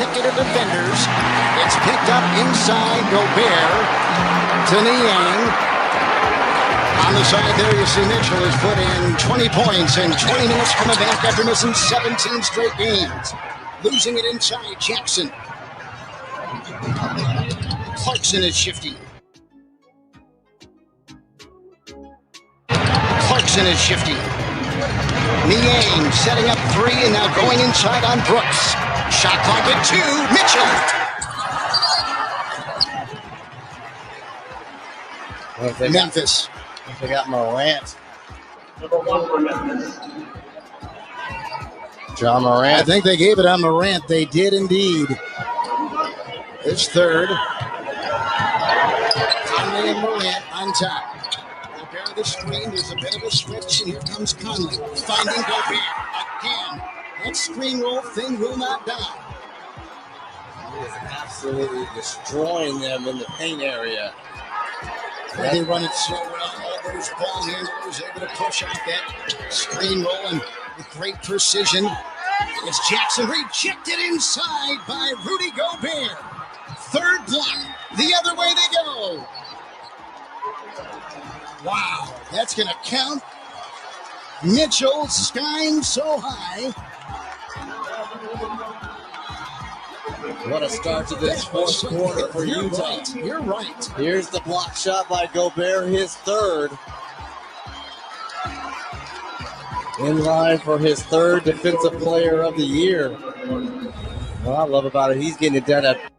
Thicket of defenders. It's picked up inside Gobert to Niang. On the side there, you see Mitchell has put in 20 points in 20 minutes coming back after missing 17 straight games. Losing it inside, Jackson. Clarkson is shifting. Clarkson is shifting. Niang setting up three and now going inside on Brooks. Shot clock at 2. Mitchell. Memphis. They got Morant. Number 1 for Memphis. John Morant. I think they gave it on Morant. They did indeed. It's third. Conley and Morant on top. Prepare the screen. There's a bit of a switch, and here comes Conley. Finding Gobert again. That screen roll thing will not die. He is absolutely destroying them in the paint area. They run it so well. All those ball handlers able to push out that screen roll and with great precision. It's Jackson rejected inside by Rudy Gobert. Third block. The other way they go. Wow, that's going to count. Mitchell skying so high. What a start to this fourth quarter for Utah. Right. You're right. Here's the block shot by Gobert, his third. In line for his third Defensive Player of the Year. What I love about it, he's getting it done at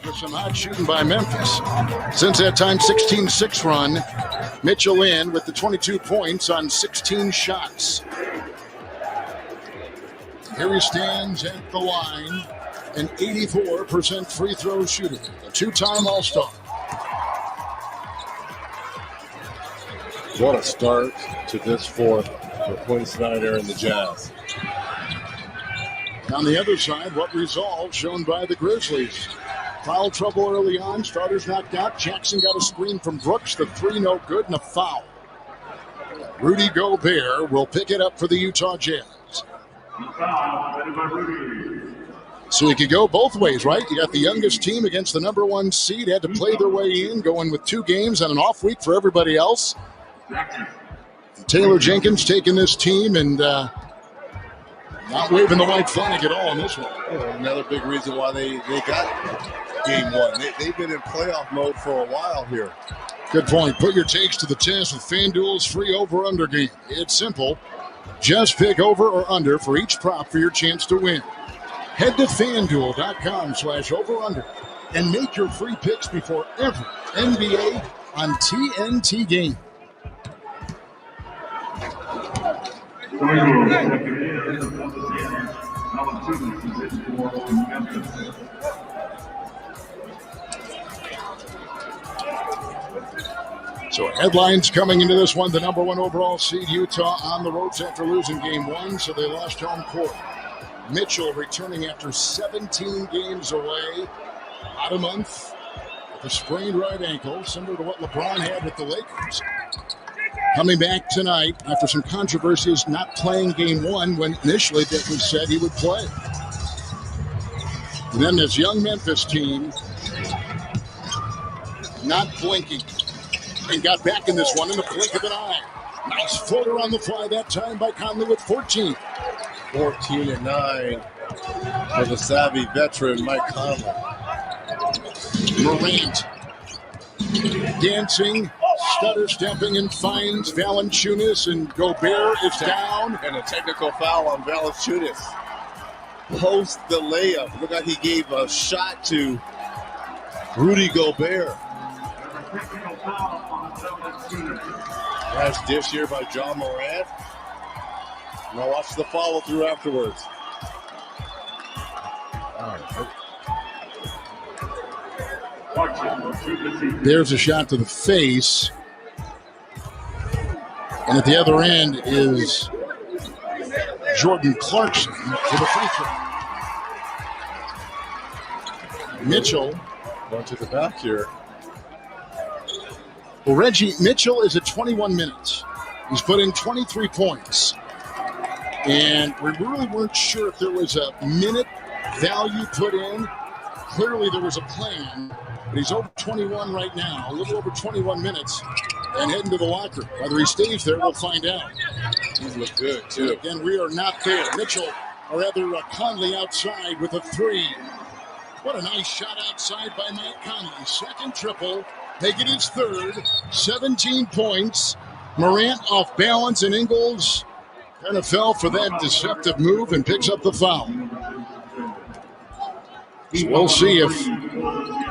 with some hot shooting by Memphis. Since that time, 16-6 run. Mitchell in with the 22 points on 16 shots. Here he stands at the line, an 84% free throw shooter, a two-time All-Star. What a start to this fourth for Quinn Snyder and the Jazz. On the other side, what resolve shown by the Grizzlies. Foul trouble early on. Starters knocked out. Jackson got a screen from Brooks. The three no good and a foul. Rudy Gobert will pick it up for the Utah Jazz. So you could go both ways, right? You got the youngest team against the number one seed. Had to play their way in, going with 2 games on an off week for everybody else. Taylor Jenkins taking this team and not waving the white flag at all in this one. Another big reason why they got game one. They've been in playoff mode for a while here. Good point. Put your takes to the test with FanDuel's free over-under game. It's simple. Just pick over or under for each prop for your chance to win. Head to FanDuel.com/over-under and make your free picks before every NBA on TNT game. So headlines coming into this one, the number 1 overall seed Utah on the ropes after losing game 1, so they lost home court. Mitchell returning after 17 games away, about a month, with a sprained right ankle, similar to what LeBron had with the Lakers. Coming back tonight after some controversies not playing game 1 when initially it was said he would play. And then this young Memphis team not blinking and got back in this one in the blink of an eye. Nice floater on the fly that time by Conley with 14. 14 and 9 for the savvy veteran Mike Conley. Morant dancing, stutter stepping, and finds Valanciunas, and Gobert is down. And a technical foul on Valanciunas. Post the layup. Look like he gave a shot to Rudy Gobert. Nice dish here by John Morant. Now watch the follow through afterwards. There's a shot to the face. And at the other end is Jordan Clarkson for the free throw. Mitchell going to the back here. Well, Reggie Mitchell is at 21 minutes. He's put in 23 points. And we really weren't sure if there was a minute value put in. Clearly there was a plan, but he's over 21 right now, a little over 21 minutes, and heading to the locker. Whether he stays there, we'll find out. He's looked good, too. Again, we are not there. Mitchell, or rather Conley outside with a 3. What a nice shot outside by Mike Conley. Second triple, making his third, 17 points. Morant off balance, and Ingles kind of fell for that deceptive move and picks up the foul. So we'll see if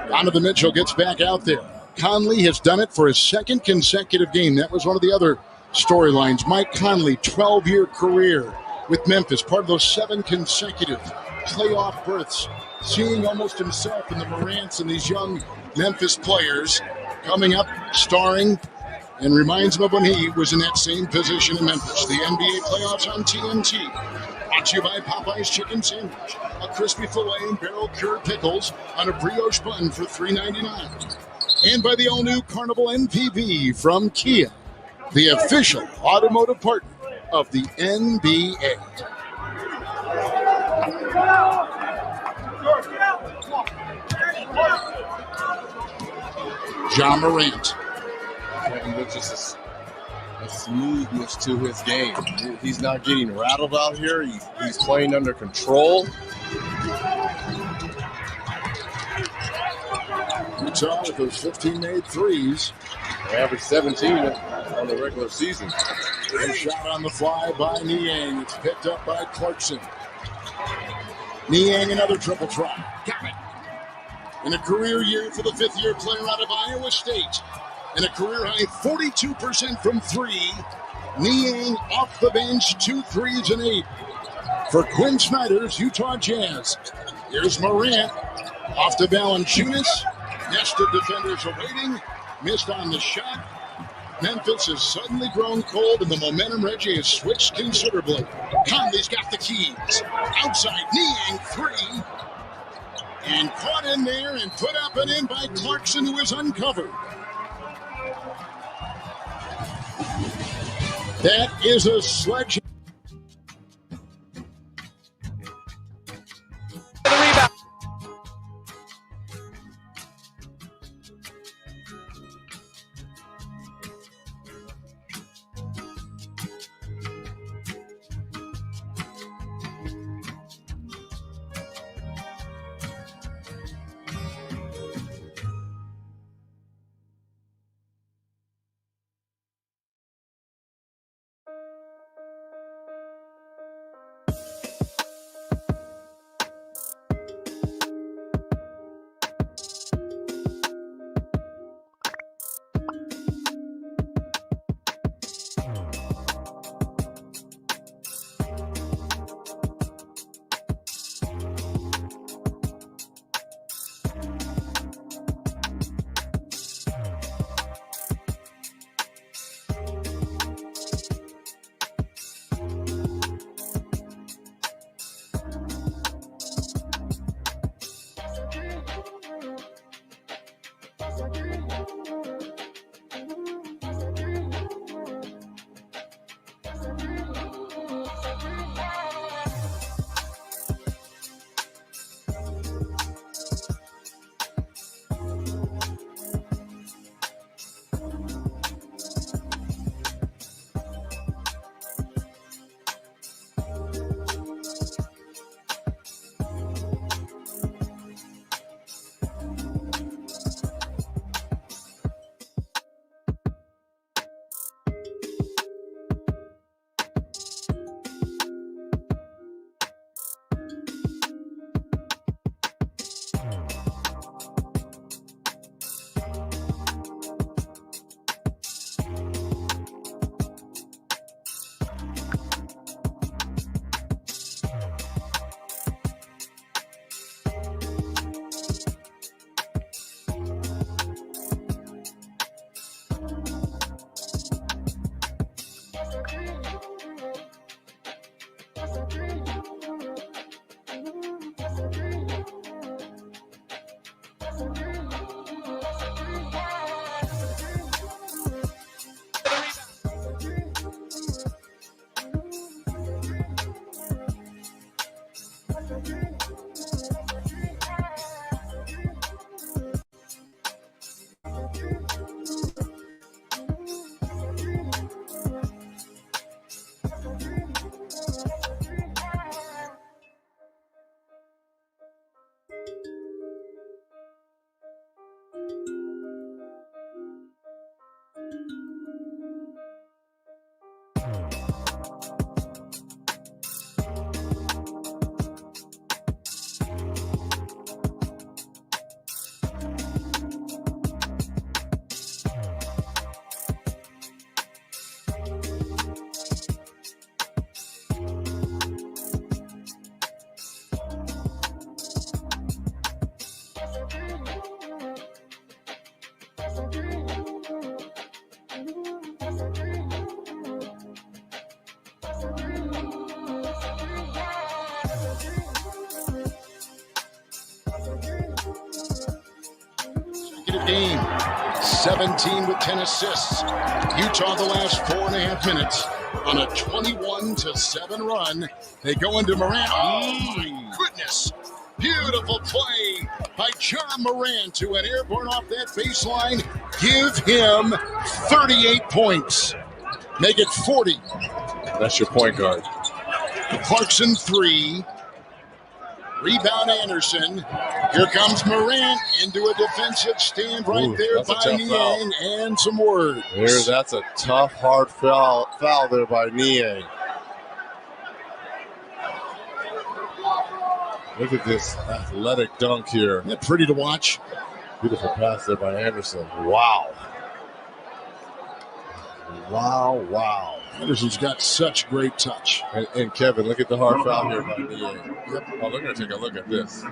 Donovan Mitchell gets back out there. Conley has done it for his second consecutive game. That was one of the other storylines. Mike Conley, 12-year career with Memphis, part of those 7 consecutive playoff berths, seeing almost himself in the Morants and these young Memphis players coming up, starring, and reminds him of when he was in that same position in Memphis. The NBA playoffs on TNT. Brought to you by Popeye's Chicken Sandwich. A crispy filet and barrel-cured pickles on a brioche bun for $3.99. And by the all-new Carnival MPV from Kia, the official automotive partner of the NBA. John Morant. There's just a smoothness to his game. He's not getting rattled out here. He's playing under control. Utah with those 15 made threes. They average 17 on the regular season. A shot on the fly by Niang. It's picked up by Clarkson. Niang, another triple try. Got it. In a career year for the 5th-year player out of Iowa State. And a career-high 42% from 3. Niang off the bench, 2 threes and 8. For Quinn Snyder's Utah Jazz. Here's Morant off to Valanciunas. Nested defenders awaiting. Missed on the shot. Memphis has suddenly grown cold, and the momentum, Reggie, has switched considerably. Conley's got the keys. Outside, Niang, three. And caught in there and put up and in by Clarkson, who is uncovered. That is a sledgehammer. Game 17 with 10 assists. Utah the last 4.5 minutes on a 21-7 run. They go into Morant. Oh my goodness. Beautiful play by John Morant to an airborne off that baseline. Give him 38 points. Make it 40. That's your point guard. Clarkson three. Rebound Anderson. Here comes Morant into a defensive stand right there by Niang, and some words. That's a tough, hard foul there by Niang. Look at this athletic dunk here. Isn't that pretty to watch? Beautiful pass there by Anderson. Wow. Wow. Anderson's got such great touch. And Kevin, look at the hard foul here by Niang. Oh, they're going to take a look at this.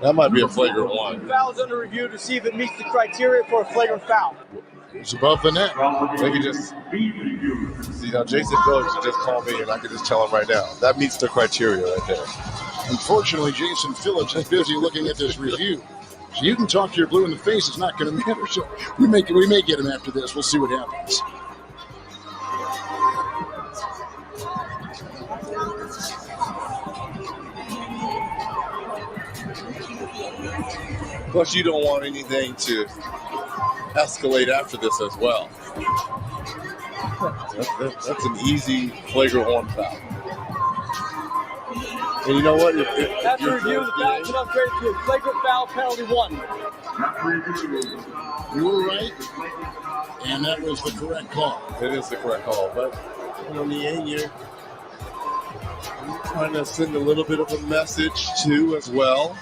That might be a flagrant one. The foul's under review to see if it meets the criteria for a flagrant foul. It's above the net. They could just see now. Jason Phillips could just call me, and I could just tell him right now. That meets the criteria right there. Unfortunately, Jason Phillips is busy looking at this review. So you can talk your blue in the face. It's not going to matter. So we may get him after this. We'll see what happens. Plus, you don't want anything to escalate after this as well. That's an easy flagrant one foul. And you know what? After review, the foul is upgraded to a flagrant foul, penalty 1. You were right, and that was the correct call. It is the correct call, but in the end, you're trying to send a little bit of a message too as well.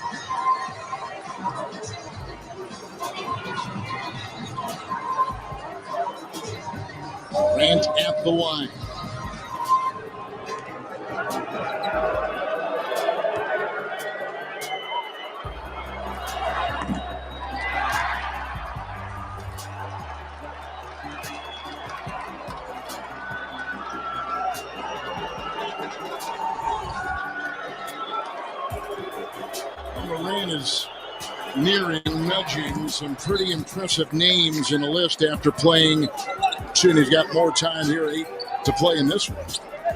Grant at the line. Moran is nudging some pretty impressive names in the list after playing. Soon he's got more time here, 8 to play in this one.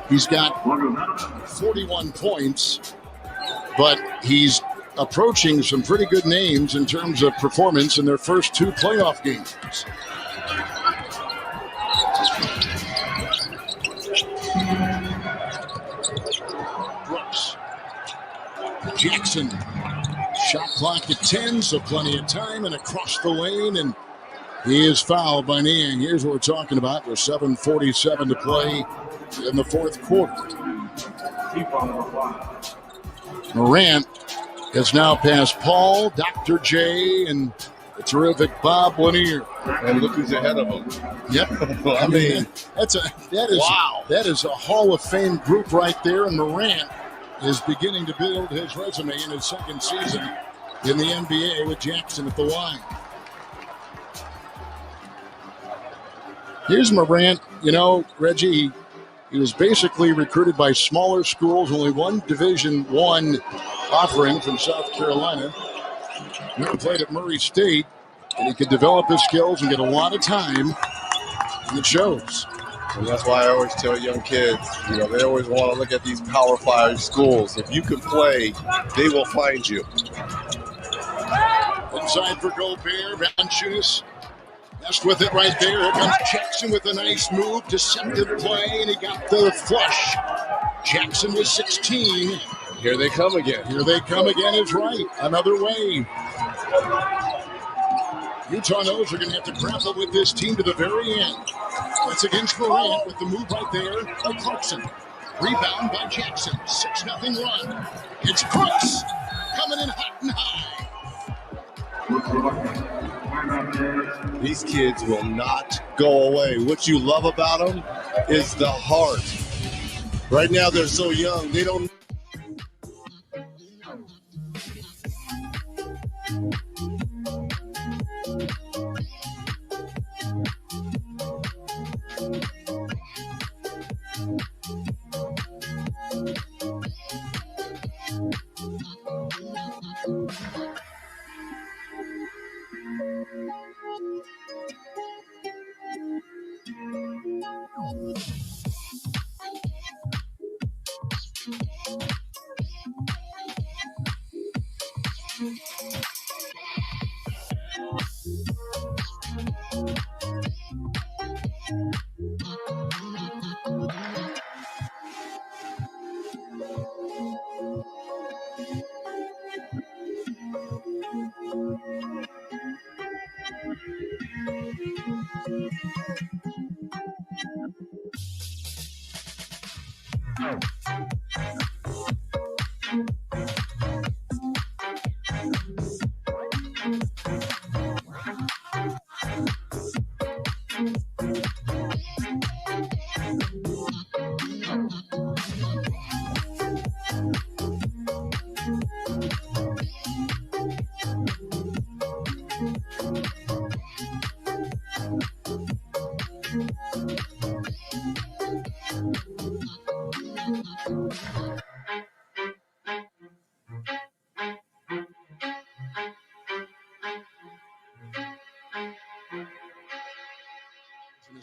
He's got 41 points, but he's approaching some pretty good names in terms of performance in their first 2 playoff games. Brooks. Jackson. Shot clock at 10, so plenty of time, and across the lane, and he is fouled by Niang. Here's what we're talking about with 7:47 to play in the fourth quarter. Morant has now passed Paul, Dr. J, and the terrific Bob Lanier. And look who's ahead of him. Yep. I mean, that is a Hall of Fame group right there, and Morant is beginning to build his resume in his second season in the NBA with Jackson at the line. Here's Morant. You know, Reggie, he was basically recruited by smaller schools, only one Division I offering from South Carolina. He played at Murray State, and he could develop his skills and get a lot of time, and it shows. And that's why I always tell young kids, you know, they always want to look at these Power 5 schools. If you can play, they will find you. Inside for Gobert, Valanciunas messed with it right there. Here comes Jackson with a nice move, deceptive play, and he got the flush. Jackson was 16. Here they come again. Here they come again is right. Another way. Utah knows they're going to have to grapple with this team to the very end. That's against Morant with the move right there by Clarkson. Rebound by Jackson. 6-0 run. It's Brooks coming in hot and high. These kids will not go away. What you love about them is the heart. Right now they're so young, they don't.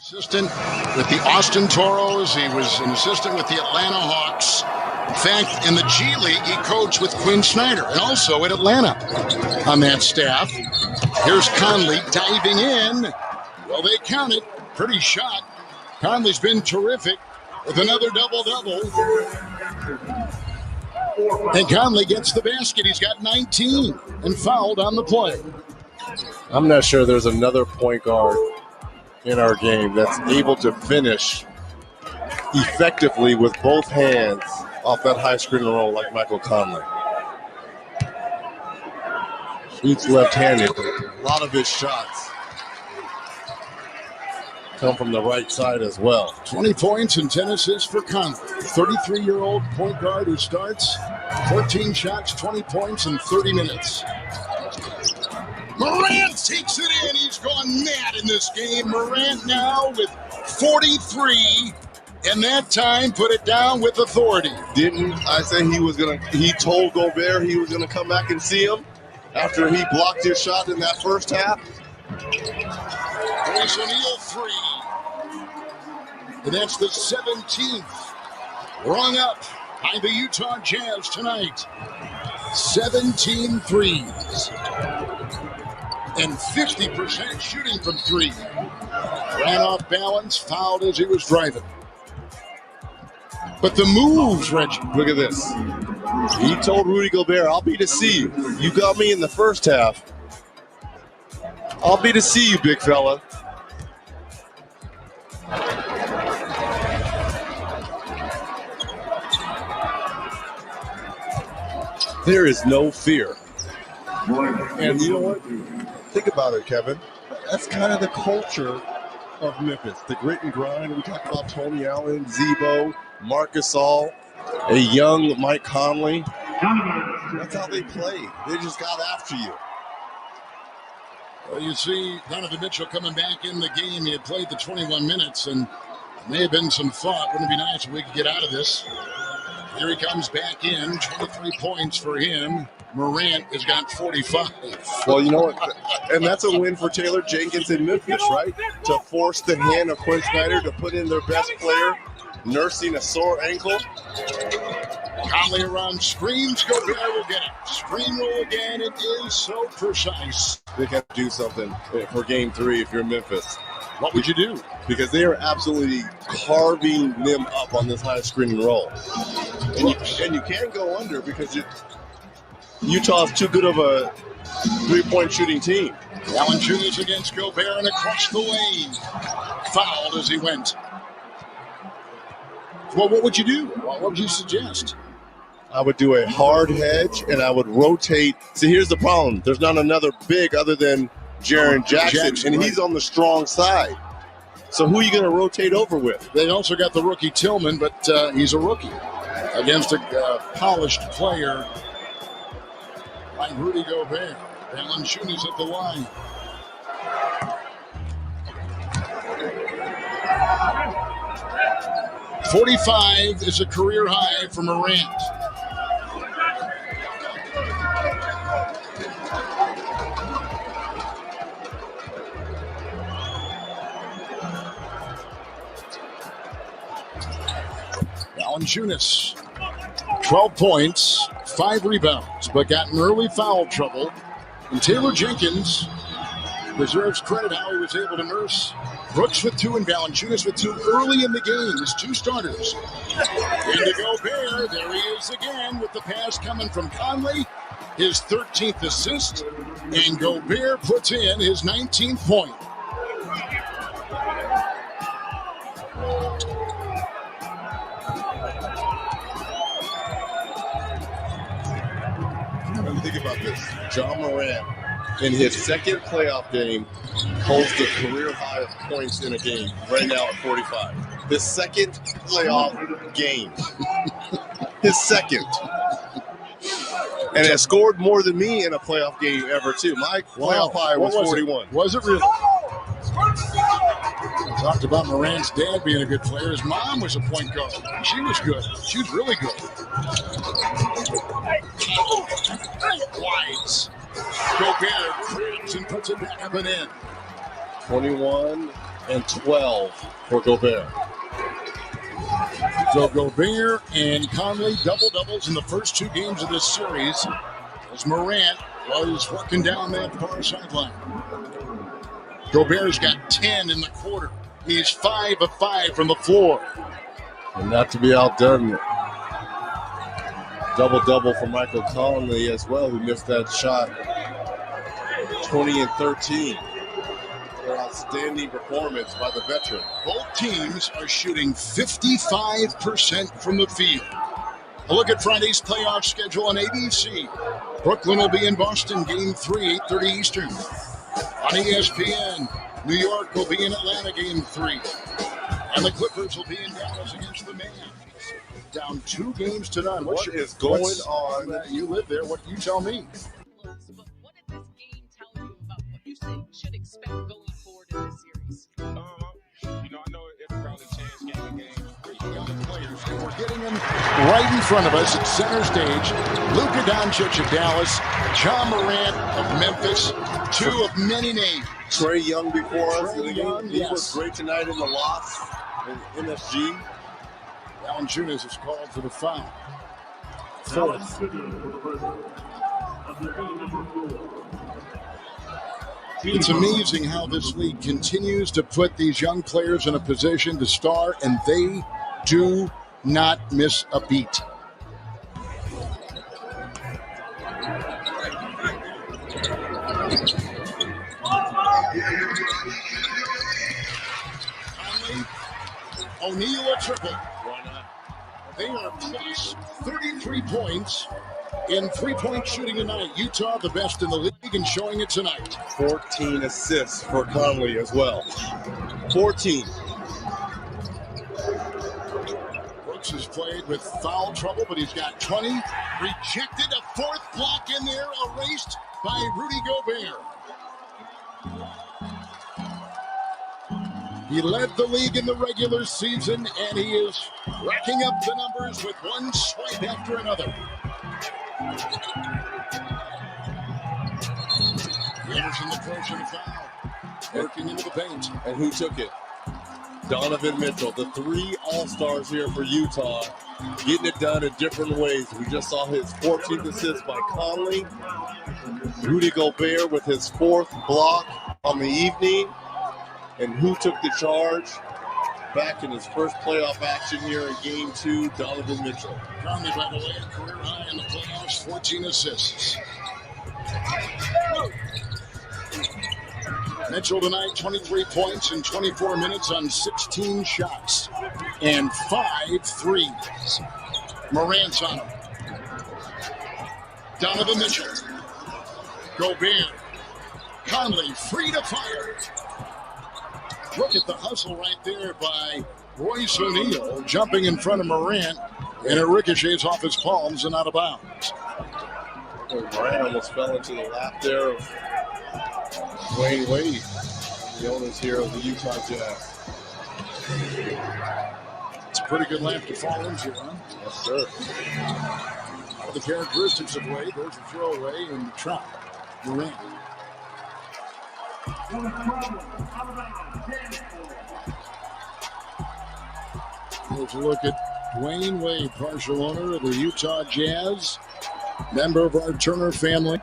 Assistant with the Austin Toros. He was an assistant with the Atlanta Hawks. In fact, in the G League, he coached with Quinn Snyder and also at Atlanta on that staff. Here's Conley diving in. Well, they count it. Pretty shot. Conley's been terrific with another double-double. And Conley gets the basket. He's got 19 and fouled on the play. I'm not sure there's another point guard in our game that's able to finish effectively with both hands off that high screen and roll like Michael Conley. Shoots left-handed, but a lot of his shots come from the right side as well. 20 points and 10 assists for Conley. 33-year-old point guard who starts 14 shots, 20 points in 30 minutes. Morant takes it in. He's gone mad in this game. Morant now with 43, and that time put it down with authority. Didn't I say he told Gobert he was gonna come back and see him after he blocked his shot in that first half? Royce O'Neal 3. And that's the 17th. Rung up by the Utah Jazz tonight. 17 threes. And 50% shooting from three. Ran off balance, fouled as he was driving. But the moves, Reggie. Look at this. He told Rudy Gobert, I'll be to see you. You got me in the first half. I'll be to see you, big fella. There is no fear. And you know what? Think about it, Kevin. That's kind of the culture of Memphis. The grit and grind. We talked about Tony Allen, Zebo, Marc Gasol, a young Mike Conley. That's how they play. They just got after you. Well, you see Donovan Mitchell coming back in the game. He had played the 21 minutes, and may have been some thought. Wouldn't it be nice if we could get out of this? Here he comes back in. 23 points for him. Morant has got 45. Well, you know what? And that's a win for Taylor Jenkins in Memphis, right? To force the hand of Quinn Snyder to put in their best player, nursing a sore ankle. Conley around screens. Gobert will get it. Screen roll again. It is so precise. They have to do something for game 3 if you're Memphis. What would you do? Because they are absolutely carving them up on this high screen and roll. And you can't go under because Utah's too good of a three-point shooting team. Valanciunas against Gobert and across the lane. Fouled as he went. Well, what would you do? What would you suggest? I would do a hard hedge, and I would rotate. See, here's the problem. There's not another big other than Jaren Jackson, and he's on the strong side. So who are you going to rotate over with? They also got the rookie Tillman, but he's a rookie against a polished player like Rudy Gobert. Valanciunas at the line. .45 is a career high for Morant. Valanciunas, 12 points, 5 rebounds, but got in early foul trouble. And Taylor Jenkins deserves credit how he was able to nurse Brooks with 2 and Valanciunas with 2 early in the game. His 2 starters. Into Gobert, there he is again with the pass coming from Conley. His 13th assist, and Gobert puts in his 19th point. Think about this. John Morant, in his second playoff game, holds the career high of points in a game right now at 45. His second playoff game. His second. And has scored more than me in a playoff game ever, too. My playoff high was 41. Was it really? We talked about Morant's dad being a good player. His mom was a point guard. She was good. She was really good. Wise. Gobert creates and puts it back up and in. 21, and 12 for Gobert. So Gobert and Conley double-doubles in the first 2 games of this series as Morant was working down that far sideline. Gobert's got 10 in the quarter. He's 5 of 5 from the floor. And not to be outdone, double-double for Michael Conley as well, who missed that shot. 20 and 13. An outstanding performance by the veteran. Both teams are shooting 55% from the field. A look at Friday's playoff schedule on ABC. Brooklyn will be in Boston, Game 3, 8:30 Eastern. On ESPN, New York will be in Atlanta, Game 3. And the Clippers will be in Dallas against the Mavs. Down 2 games to none. What is going on? You live there. What do you tell me? But what did this game tell you about what you should expect going forward in this series? I know it'll probably change game to game. Young players, and we're getting them right in front of us at center stage. Luka Doncic of Dallas, John Morant of Memphis, 2 of many names. Trae Young before us. He was great tonight in the loss in MSG. Valanciunas is called for the foul. 4th. It's amazing how this league continues to put these young players in a position to star, and they do not miss a beat. O'Neal a triple. They are plus 33 points in 3-point shooting tonight. Utah, the best in the league, and showing it tonight. 14 assists for Conley as well. 14. Brooks has played with foul trouble, but he's got 20. Rejected, a 4th block in there, erased by Rudy Gobert. He led the league in the regular season, and he is racking up the numbers with one swipe after another. Anderson approaching the foul, working into the paint. And who took it? Donovan Mitchell, the 3 All-Stars here for Utah, getting it done in different ways. We just saw his 14th assist by Conley. Rudy Gobert with his 4th block on the evening. And who took the charge back in his first playoff action here in Game 2? Donovan Mitchell. Conley, by the way, a career high in the playoffs, 14 assists. Mitchell tonight, 23 points in 24 minutes on 16 shots and 5 threes. Morant's on him. Donovan Mitchell. Gobert. Conley free to fire. Look at the hustle right there by Royce O'Neal, jumping in front of Morant, and it ricochets off his palms and out of bounds. Morant almost fell into the lap there of Dwayne Wade, the owners here of the Utah Jazz. It's a pretty good lap to fall into, huh? Yes, sir. Out of the characteristics of Wade, there's a throwaway and the trap. Morant. Let's look at Dwayne Wade, partial owner of the Utah Jazz, member of our Turner family.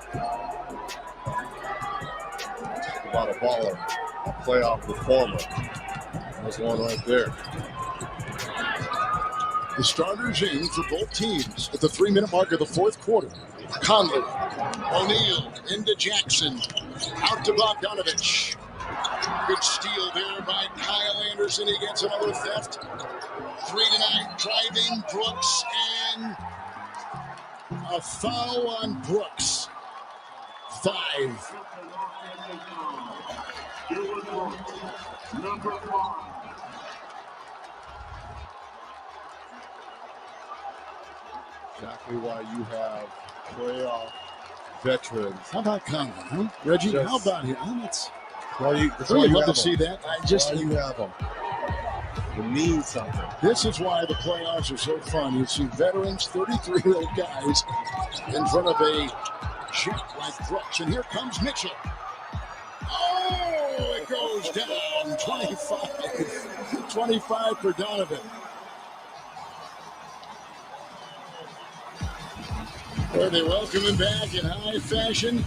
About a baller, a playoff performer. There's one right there. The starters in for both teams at the 3-minute mark of the 4th quarter. Conley, O'Neal into Jackson, out to Bogdanovich. Good steal there by Kyle Anderson. He gets another theft. 3 tonight, driving Brooks, and a foul on Brooks. 5. Exactly why you have playoff veterans. How about Conley, huh? Reggie, how about him? That's why you really love to see that. Why you have them. It means something. This is why the playoffs are so fun. You see veterans, 33-year-old guys, in front of a jet like Brooks. And here comes Mitchell. Oh, it goes goes down. 25 for Donovan. Well, they welcome him back in high fashion.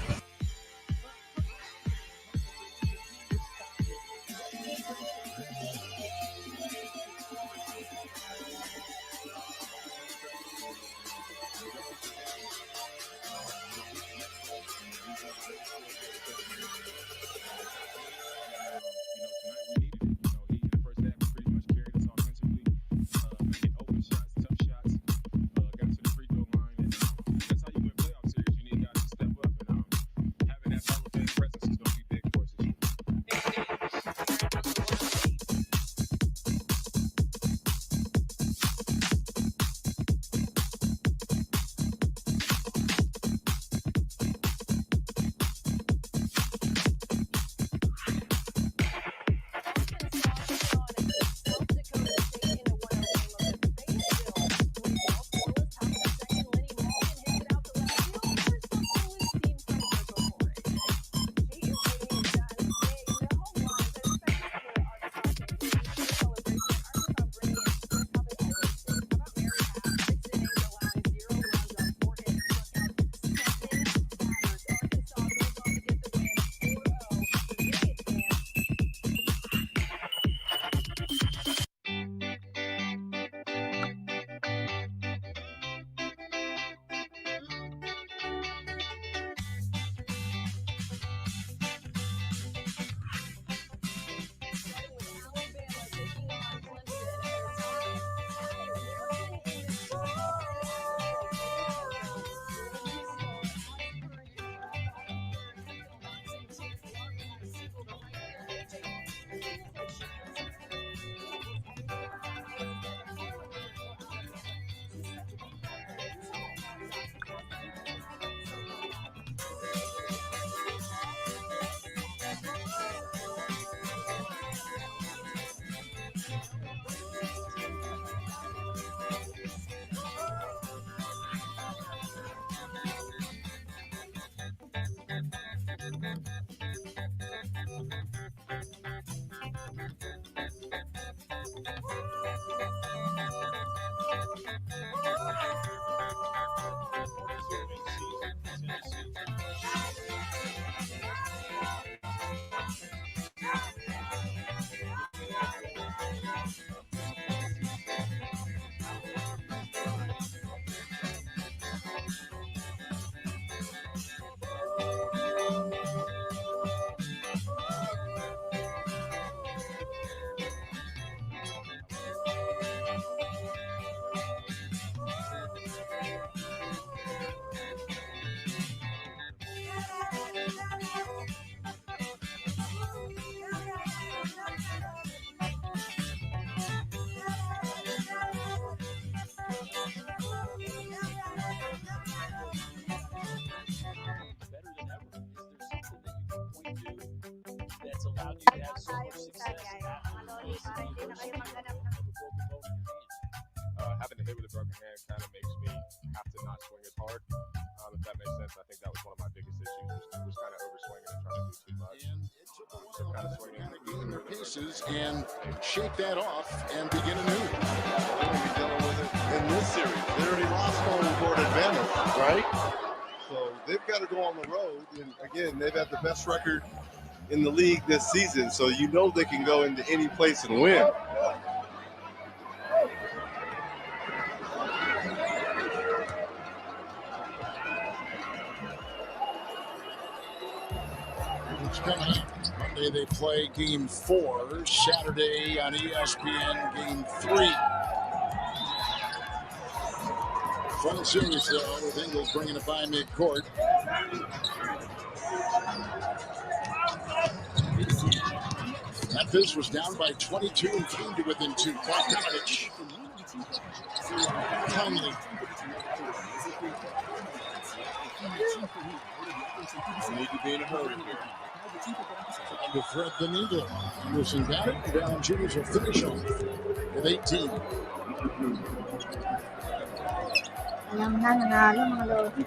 That's allowed you to have so much success. Having to hit with a broken hand kind of makes me have to not swing as hard. If that makes sense, I think that was one of my biggest issues, was kind of overswinging and trying to do too much. So kind of swinging. Gain their paces and shake that off and begin anew. They're going to be dealing with it in this series. They already lost home court advantage, right? So they've got to go on the road. And again, they've had the best record in the league this season. So you know they can go into any place and win. It's coming up. Monday they play Game 4. Saturday on ESPN, Game 3. Fun series, though, with Ingles bringing it by midcourt. Memphis was down by 22 and came to within 2. Bogdanovich. Conley. You need to be in a hurry here. To thread the needle. Anderson got it. Valanciunas will finish off with 18. Alam na, nanalo mga Lodi.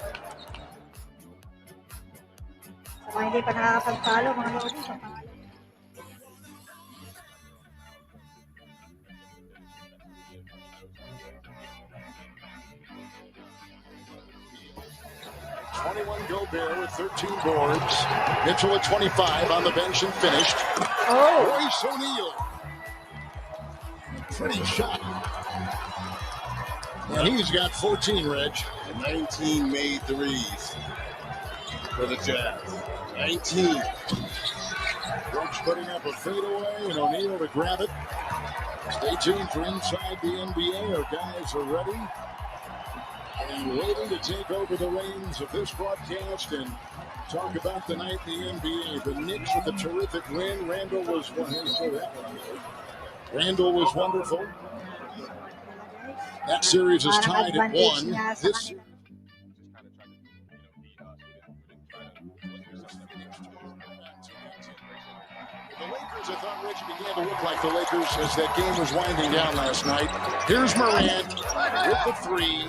So, hindi pa nakakapagpalo mga Lodi. 21 Gobert with 13 boards. Mitchell at 25 on the bench and finished. Royce O'Neal. Pretty shot. And he's got 14, Reg. 19 made threes for the Jazz. 19. Brooks putting up a fadeaway and O'Neal to grab it. Stay tuned for Inside the NBA. Our guys are ready and waiting to take over the reins of this broadcast and talk about the night in the NBA. The Knicks with a terrific win. Randall was wonderful. That series is tied at 1. This I thought Reggie began to look like the Lakers as that game was winding down last night. Here's Morant with the 3.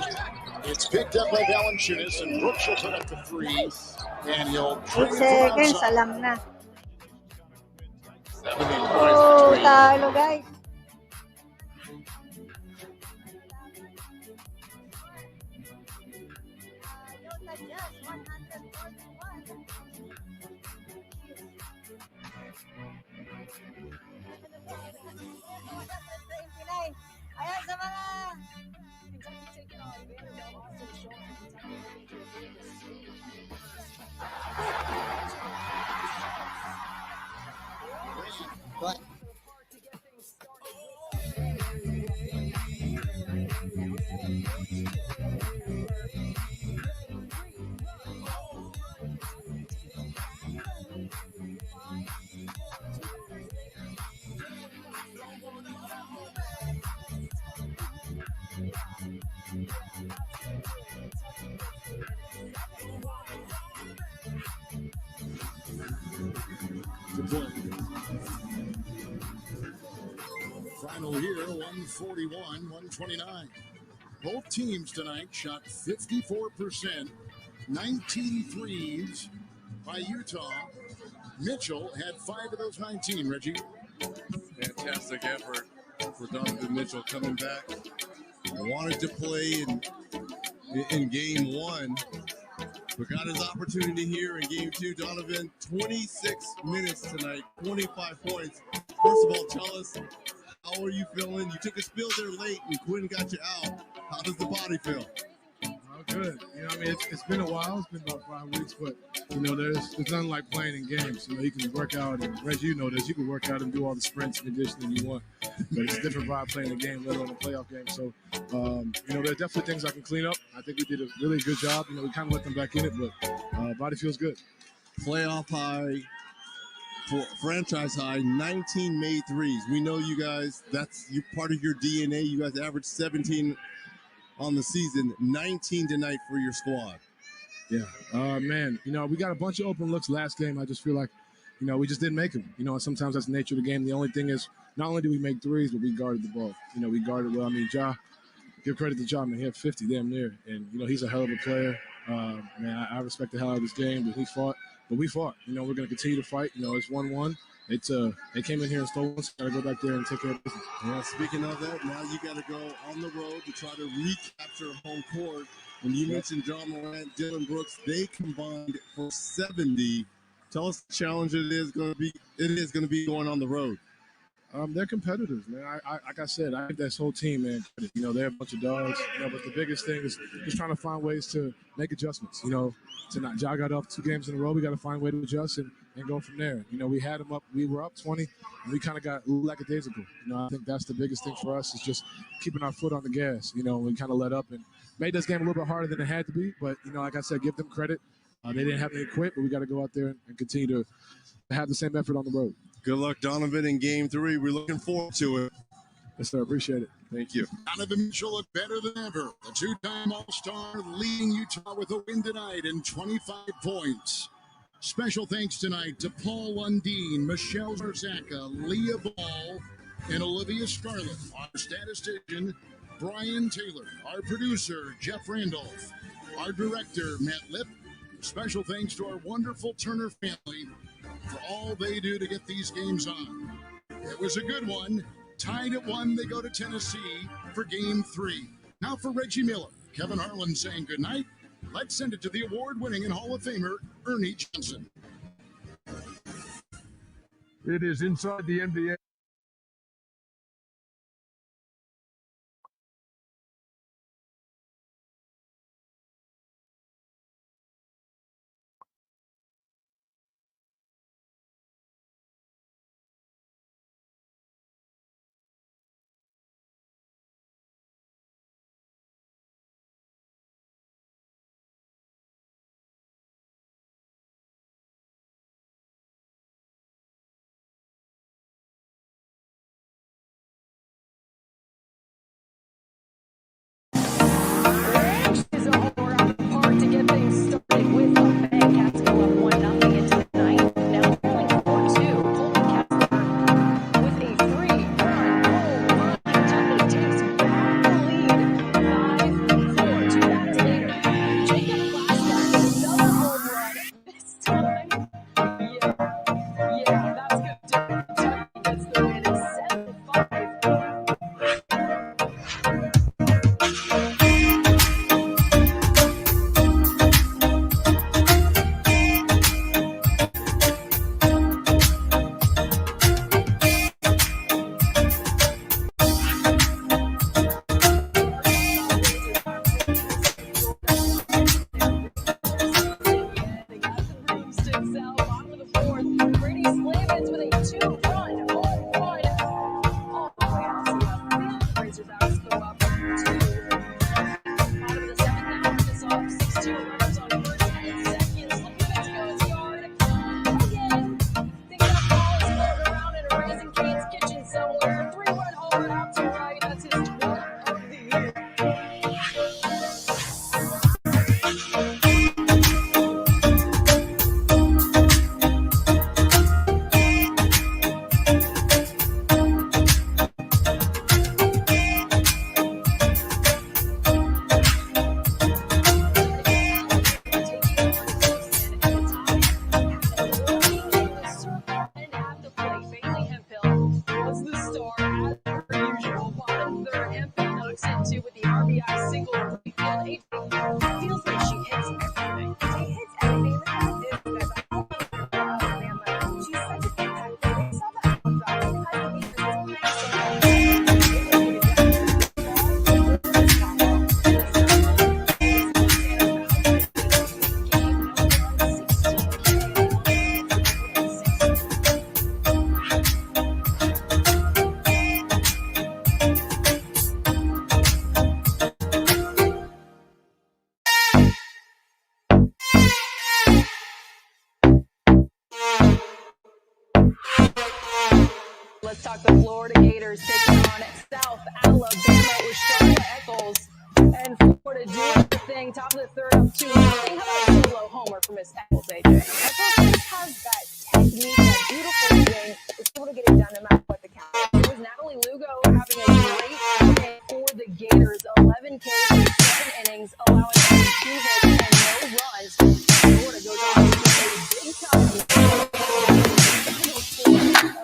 It's picked up by Valanciunas, and Brooks will put up the 3. And he'll 8 seconds, alam na. 70 points. Talo, guys. Ayan sa mga But final here, 141-129. Both teams tonight shot 54%, 19 threes by Utah. Mitchell had 5 of those 19, Reggie. Fantastic effort for Donovan Mitchell coming back. Wanted to play in game 1, but got his opportunity here in game 2. Donovan, 26 minutes tonight, 25 points. First of all, tell us, how are you feeling? You took a spill there late and Quinn got you out. How does the body feel? Good. It's been a while. It's been about 5 weeks, but there's nothing like playing in games. You can work out, and Reg, you know this. You can work out and do all the sprints and conditioning you want, but it's a different vibe playing a game, let alone a playoff game. So, there's definitely things I can clean up. I think we did a really good job. We kind of let them back in it, but body feels good. Playoff high, franchise high, 19 made threes. We know you guys. That's part of your DNA. You guys average 17 on the season, 19 tonight for your squad. Yeah, man, we got a bunch of open looks last game. I just feel like, we just didn't make them. And sometimes that's the nature of the game. The only thing is, not only do we make threes, but we guarded the ball. We guarded well. Ja, give credit to Ja, man. He had 50 damn near. And, he's a hell of a player. Man, I respect the hell out of this game, but he fought. But we fought. We're going to continue to fight. It's 1-1. They came in here and stole us. Got to go back there and take care of business. Yeah, speaking of that, now you got to go on the road to try to recapture home court. And you mentioned John Morant, Dylan Brooks. They combined for 70. Tell us the challenge it is going to be going on the road. They're competitors, man. Like I said, I think this whole team, man. They're a bunch of dogs. But the biggest thing is just trying to find ways to make adjustments. Tonight, Ja got off 2 games in a row. We got to find a way to adjust and go from there. We had them up. We were up 20, and we kind of got lackadaisical. I think that's the biggest thing for us is just keeping our foot on the gas. We kind of let up and made this game a little bit harder than it had to be. But like I said, give them credit. They didn't have any quit, but we got to go out there and continue to have the same effort on the road. Good luck, Donovan, in game 3. We're looking forward to it. Yes, sir. Appreciate it. Thank you. Donovan Mitchell looked better than ever. The 2-time All-Star leading Utah with a win tonight and 25 points. Special thanks tonight to Paul Lundeen, Michelle Zarzaka, Leah Ball, and Olivia Scarlett. Our statistician, Brian Taylor. Our producer, Jeff Randolph. Our director, Matt Lipp. Special thanks to our wonderful Turner family for all they do to get these games on. It was a good one. Tied at 1, they go to Tennessee for game 3. Now for Reggie Miller, Kevin Harlan saying goodnight. Let's send it to the award-winning and Hall of Famer, Ernie Johnson. It is inside the NBA. To get things started with the Bay Cats go up 1-0 into the ninth. Now trailing 4-2. Colton Cats with a 3-run home run. Kentucky takes back the lead 5-4. 2 batters later. Jacob Glassman with another home run. This time, yeah, that's good. Kentucky gets the win. It's 7-5. Let's talk the Florida Gators taking on South Alabama with Shauna Eccles. And Florida doing the thing, top of the third up 2-0. How about a solo homer for Miss Eccles, AJ? Eccles has that technique, that beautiful swing. It's able to get it done no matter what the count. It was Natalie Lugo having a great day for the Gators. 11 Ks in 7 innings, allowing only 2 hits and no runs. Florida goes on to get a big time lead. Final score of 10-0.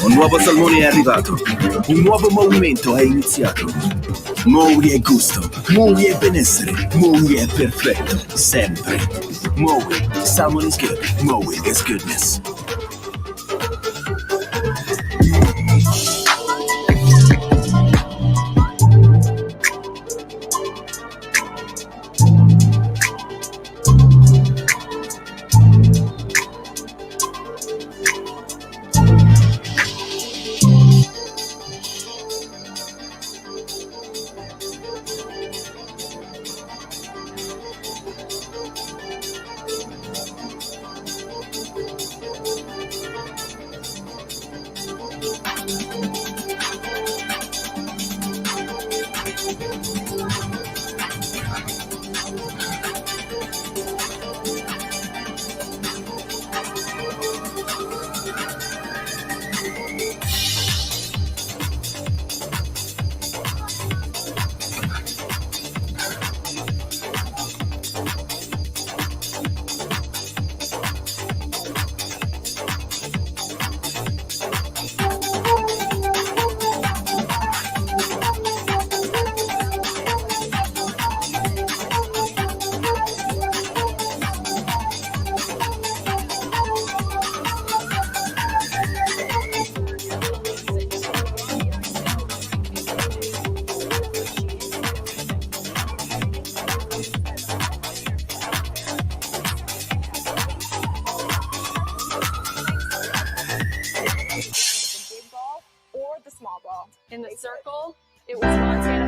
Un nuovo salmone è arrivato. Un nuovo movimento è iniziato. Maui è gusto. Maui è benessere. Maui è perfetto. Sempre. Maui. Salmon is good. Maui is goodness. In the circle, it was Montana